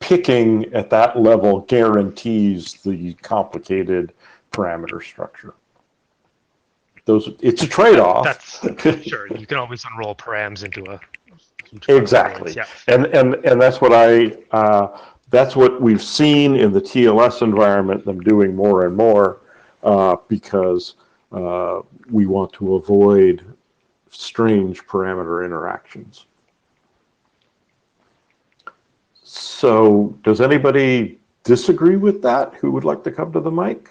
picking at that level guarantees the complicated parameter structure. It's a trade-off. That's sure. You can always unroll params into a exactly. Yeah. And that's what that's what we've seen in the TLS environment, them doing more and more because we want to avoid strange parameter interactions. So does anybody disagree with that? Who would like to come to the mic?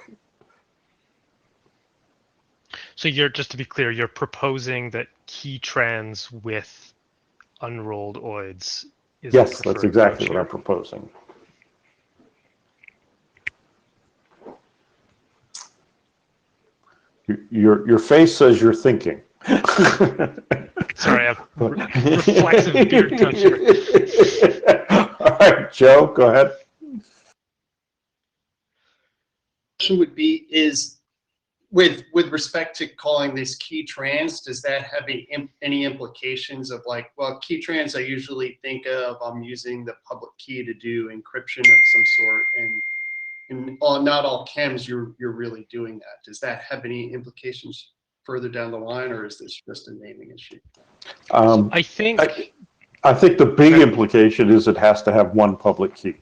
So you're, just to be clear, you're proposing that key trans with unrolled OIDs is a Yes, that's preferred exactly approach what I'm here? proposing. Your face says you're thinking. Sorry, a reflexive beard touch here. All right, Joe, go ahead. Question would be is with respect to calling this key trans, does that have any implications of like, well, key trans I usually think of, I'm using the public key to do encryption of some sort, and not all chems you're really doing that. Does that have any implications further down the line, or is this just a naming issue? I think I think the big implication is it has to have one public key.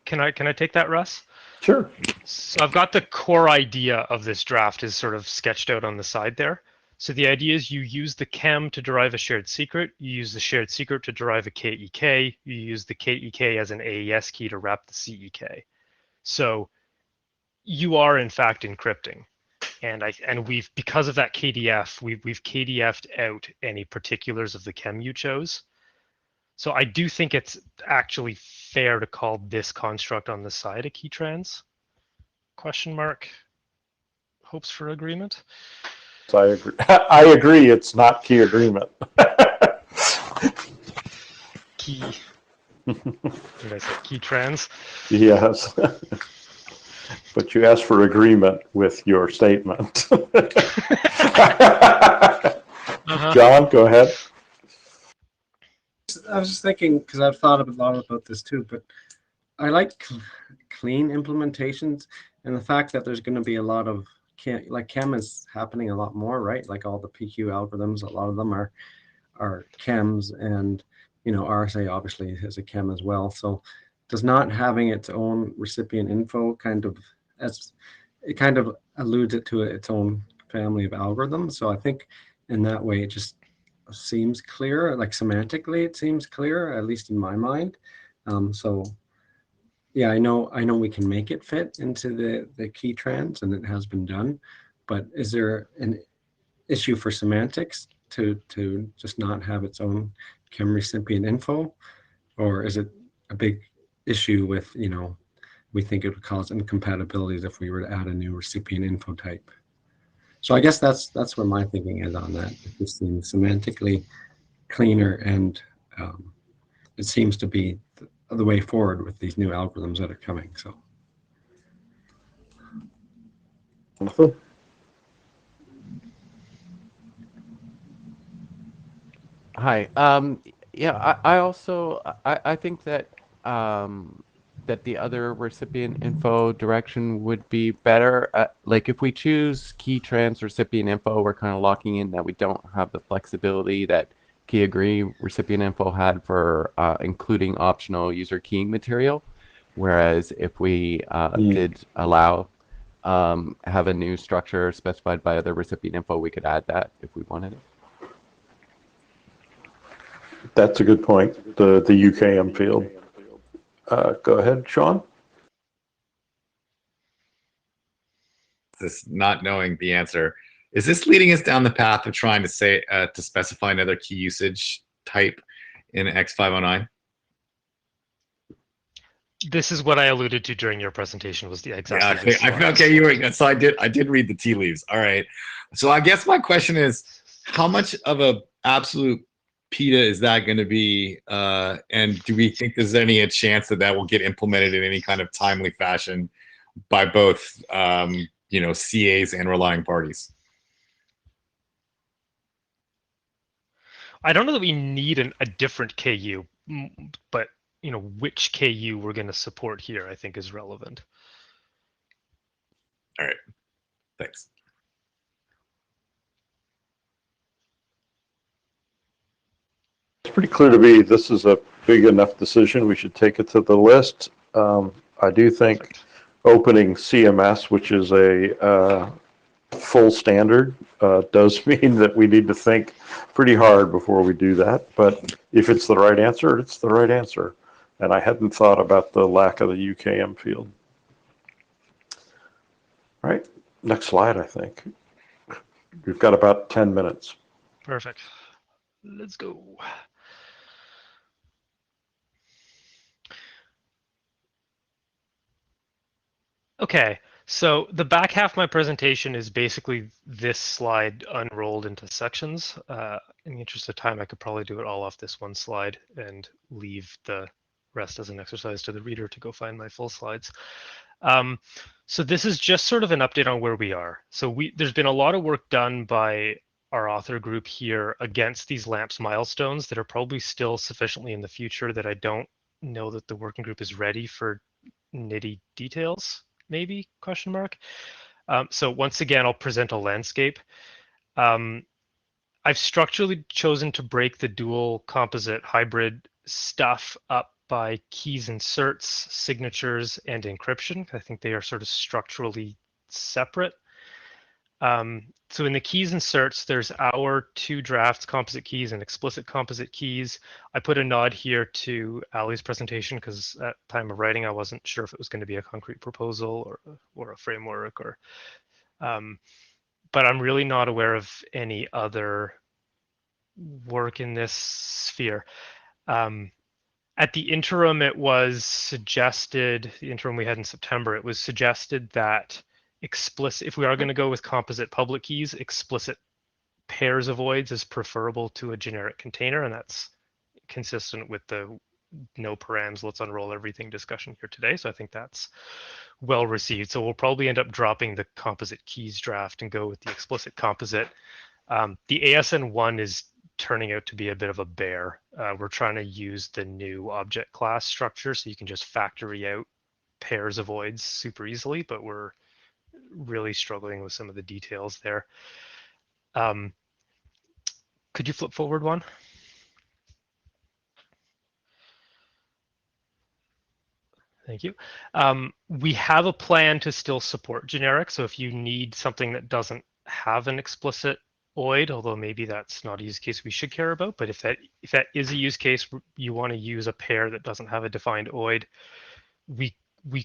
Can I take that, Russ? Sure. So I've got the core idea of this draft is sort of sketched out on the side there. So the idea is you use the chem to derive a shared secret, you use the shared secret to derive a KEK, you use the KEK as an AES key to wrap the CEK. So you are in fact encrypting. And we've, because of that KDF, we've KDF'd out any particulars of the chem you chose. So I do think it's actually fair to call this construct on the side a key trans? Question mark. Hopes for agreement? So I agree. I agree. It's not key agreement. Key. Did I say key trans? Yes. But you asked for agreement with your statement. John, go ahead. I was just thinking, because I've thought a lot about this too, but I like clean implementations, and the fact that there's going to be a lot of chem is happening a lot more, right? Like all the PQ algorithms, a lot of them are chems, and RSA obviously is a chem as well. So does not having its own recipient info kind of alludes it to its own family of algorithms. So I think in that way it just seems clear, like semantically it seems clear, at least in my mind. So yeah, I know we can make it fit into the key trans, and it has been done, but is there an issue for semantics to just not have its own chem recipient info, or is it a big issue with, we think it would cause incompatibilities if we were to add a new recipient info type? So I guess that's where my thinking is on that. It just seems semantically cleaner, and it seems to be the way forward with these new algorithms that are coming. So. Hi. Yeah, I also I think that that the other recipient info direction would be better. Like if we choose key trans recipient info, we're kind of locking in that we don't have the flexibility that key agree recipient info had for including optional user keying material. Whereas if we did allow have a new structure specified by other recipient info, we could add that if we wanted it. That's a good point. The UKM field. Go ahead, Sean. This not knowing the answer, is this leading us down the path of trying to say to specify another key usage type in X509? This is what I alluded to during your presentation. Was the exactly? Yeah, okay, you were. So I did read the tea leaves. All right. So I guess my question is, how much of a absolute PETA is that going to be? And do we think there's any chance that will get implemented in any kind of timely fashion by both, CAs and relying parties? I don't know that we need a different KU, but which KU we're going to support here, I think, is relevant. All right. Thanks. It's pretty clear to me this is a big enough decision. We should take it to the list. I do think opening CMS, which is a full standard, does mean that we need to think pretty hard before we do that. But if it's the right answer, it's the right answer. And I hadn't thought about the lack of the UKM field. All right. Next slide, I think. We've got about 10 minutes. Perfect. Let's go. Okay, so the back half of my presentation is basically this slide unrolled into sections. In the interest of time, I could probably do it all off this one slide and leave the rest as an exercise to the reader to go find my full slides. So this is just sort of an update on where we are. So there's been a lot of work done by our author group here against these LAMPS milestones that are probably still sufficiently in the future that I don't know that the working group is ready for nitty details, maybe, question mark. So once again, I'll present a landscape. I've structurally chosen to break the dual composite hybrid stuff up by keys inserts, signatures, and encryption. I think they are sort of structurally separate. So in the keys inserts, there's our 2 drafts composite keys and explicit composite keys. I put a nod here to Ali's presentation because at time of writing, I wasn't sure if it was going to be a concrete proposal or a framework or, but I'm really not aware of any other work in this sphere. At the interim, it was suggested, the interim we had in September, it was suggested that if we are going to go with composite public keys, explicit pairs of voids is preferable to a generic container, and that's consistent with the no params, let's unroll everything discussion here today. So I think that's well received. So we'll probably end up dropping the composite keys draft and go with the explicit composite. The ASN1 is turning out to be a bit of a bear. We're trying to use the new object class structure so you can just factory out pairs of voids super easily, but we're really struggling with some of the details there. Could you flip forward one? Thank you. We have a plan to still support generic. So if you need something that doesn't have an explicit OID, although maybe that's not a use case we should care about, but if that is a use case you want to use a pair that doesn't have a defined OID, we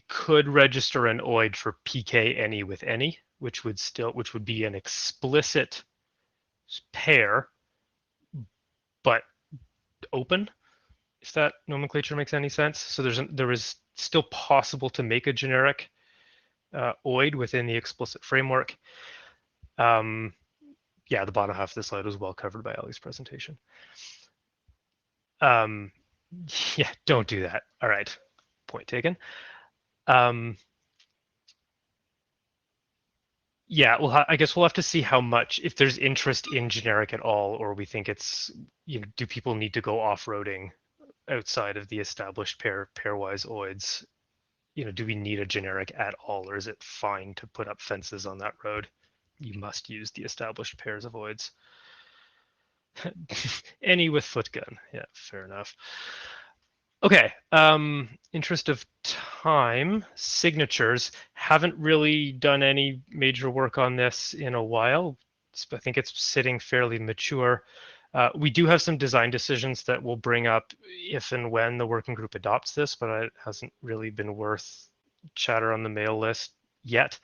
could register an OID for PK any with any, which would be an explicit pair, but open, if that nomenclature makes any sense. So there is still possible to make a generic OID within the explicit framework. Yeah, the bottom half of the slide was well covered by Ali's presentation. Yeah, don't do that. All right, point taken. Yeah, well, I guess we'll have to see how much, if there's interest in generic at all, or we think it's, do people need to go off-roading outside of the established pairwise OIDs? Do we need a generic at all, or is it fine to put up fences on that road? You must use the established pairs of OIDs. Any with foot gun. Yeah, fair enough. Okay, interest of time, signatures. Haven't really done any major work on this in a while. I think it's sitting fairly mature. We do have some design decisions that we'll bring up if and when the working group adopts this, but it hasn't really been worth chatter on the mail list yet.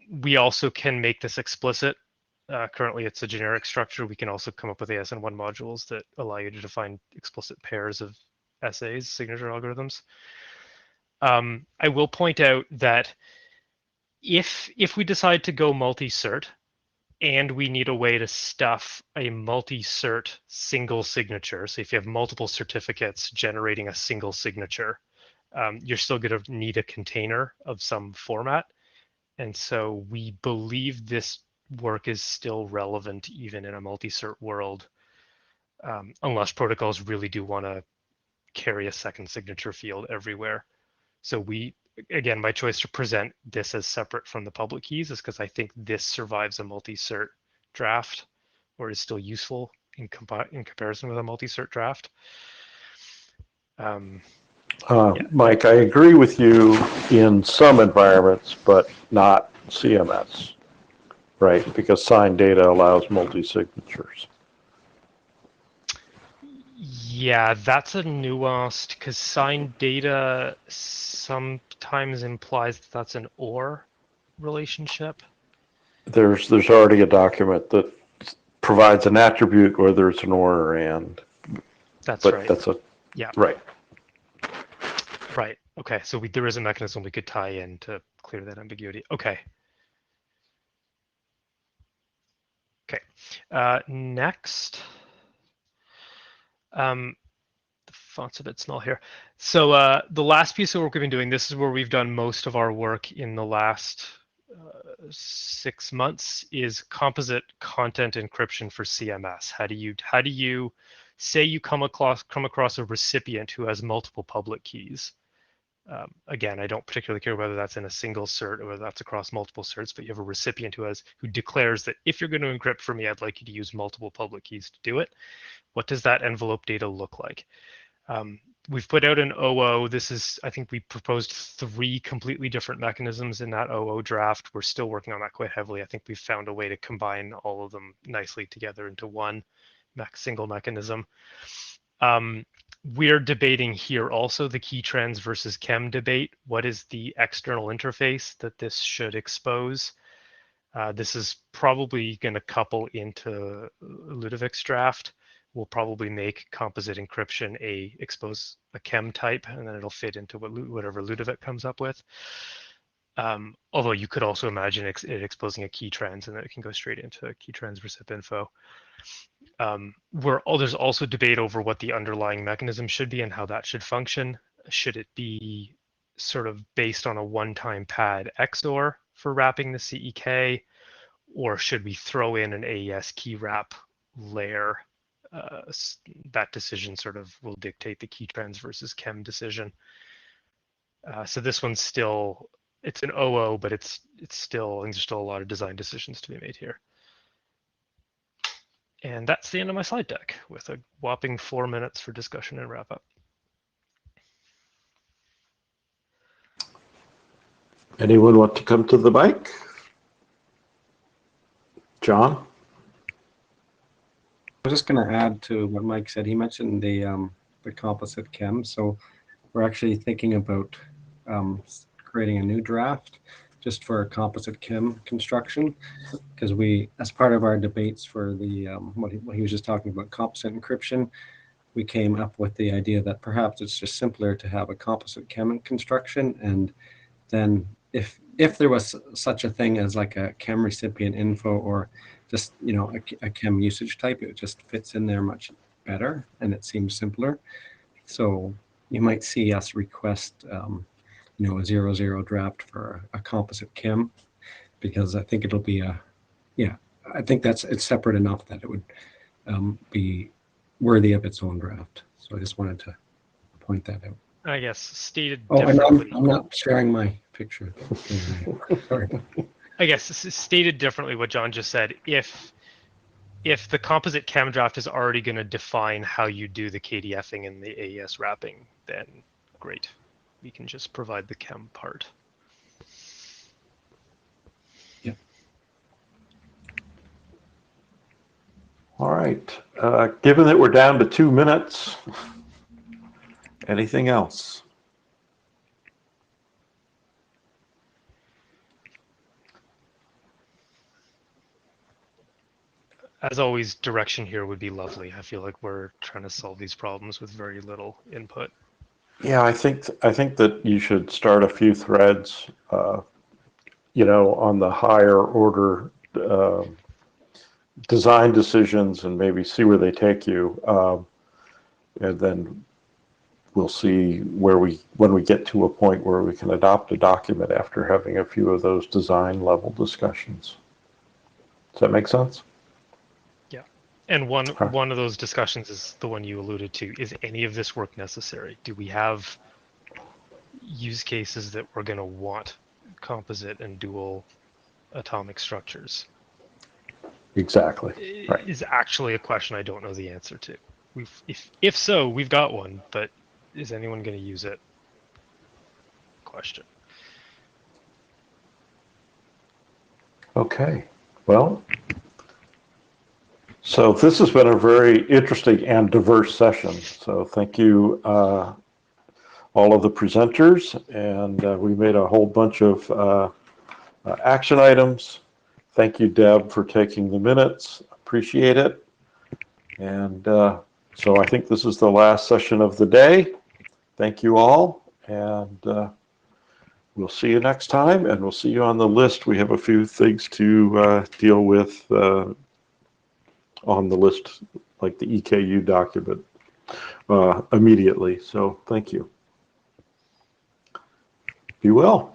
We also can make this explicit. Currently, it's a generic structure. We can also come up with ASN1 modules that allow you to define explicit pairs of SAs, signature algorithms. I will point out that if we decide to go multi-cert and we need a way to stuff a multi-cert single signature, so if you have multiple certificates generating a single signature, you're still going to need a container of some format. And so we believe this work is still relevant even in a multi-cert world, unless protocols really do want to carry a second signature field everywhere. So again, my choice to present this as separate from the public keys is because I think this survives a multi-cert draft, or is still useful in comparison with a multi-cert draft. Yeah. Mike, I agree with you in some environments, but not CMS, right? Because signed data allows multi-signatures. Yeah, that's a nuanced, because signed data sometimes implies that that's an OR. relationship? There's already a document that provides an attribute, whether it's an or and. That's but right. That's a Yeah. right. Right. Okay. So there is a mechanism we could tie in to clear that ambiguity. Okay. Okay. Next. The font's a bit small here. So the last piece of work we've been doing, this is where we've done most of our work in the last 6 months, is composite content encryption for CMS. How do you say you come across a recipient who has multiple public keys? Again, I don't particularly care whether that's in a single cert or whether that's across multiple certs, but you have a recipient who declares that if you're going to encrypt for me, I'd like you to use multiple public keys to do it. What does that envelope data look like? We've put out an OO. This is, I think we proposed 3 completely different mechanisms in that OO draft. We're still working on that quite heavily. I think we've found a way to combine all of them nicely together into one single mechanism. We're debating here also the key trans versus chem debate. What is the external interface that this should expose? This is probably going to couple into Ludovic's draft. We'll probably make composite encryption expose a chem type, and then it'll fit into whatever Ludovic comes up with. Although you could also imagine it exposing a key trans, and then it can go straight into key trans recip info. There's also debate over what the underlying mechanism should be and how that should function. Should it be sort of based on a one-time pad XOR for wrapping the CEK, or should we throw in an AES key wrap layer? That decision sort of will dictate the key trans versus chem decision. So this one's still, it's an OO, but it's still, I think there's still a lot of design decisions to be made here. And that's the end of my slide deck with a whopping 4 minutes for discussion and wrap up. Anyone want to come to the mic? John? I was just going to add to what Mike said. He mentioned the composite chem. So we're actually thinking about creating a new draft just for a composite chem construction, because we, as part of our debates for the what he was just talking about, composite encryption, we came up with the idea that perhaps it's just simpler to have a composite chem construction, and then if there was such a thing as like a chem recipient info or just a chem usage type, it just fits in there much better and it seems simpler. So you might see us request a 0.0 draft for a composite chem, because I think it'll be I think it's separate enough that it would be worthy of its own draft. So I just wanted to point that out. I guess stated differently. I'm not sharing my picture. Sorry. I guess stated differently, what John just said, if the composite chem draft is already going to define how you do the KDFing and the AES wrapping, then great. We can just provide the chem part. Yeah. All right. Given that we're down to 2 minutes, anything else? As always, direction here would be lovely. I feel like we're trying to solve these problems with very little input. Yeah, I think that you should start a few threads, on the higher order design decisions, and maybe see where they take you, and then we'll see when we get to a point where we can adopt a document after having a few of those design level discussions. Does that make sense? And one of those discussions is the one you alluded to. Is any of this work necessary? Do we have use cases that we're going to want composite and dual atomic structures? Exactly. Right. Is actually a question I don't know the answer to. If so, we've got one, but is anyone going to use it? Question. Okay. Well, so this has been a very interesting and diverse session. So thank you, all of the presenters, and we made a whole bunch of Action items. Thank you, Deb, for taking the minutes. Appreciate it. And so I think this is the last session of the day. Thank you all. And we'll see you next time. And we'll see you on the list. We have a few things to deal with on the list, like the EKU document, immediately. So thank you. Be well.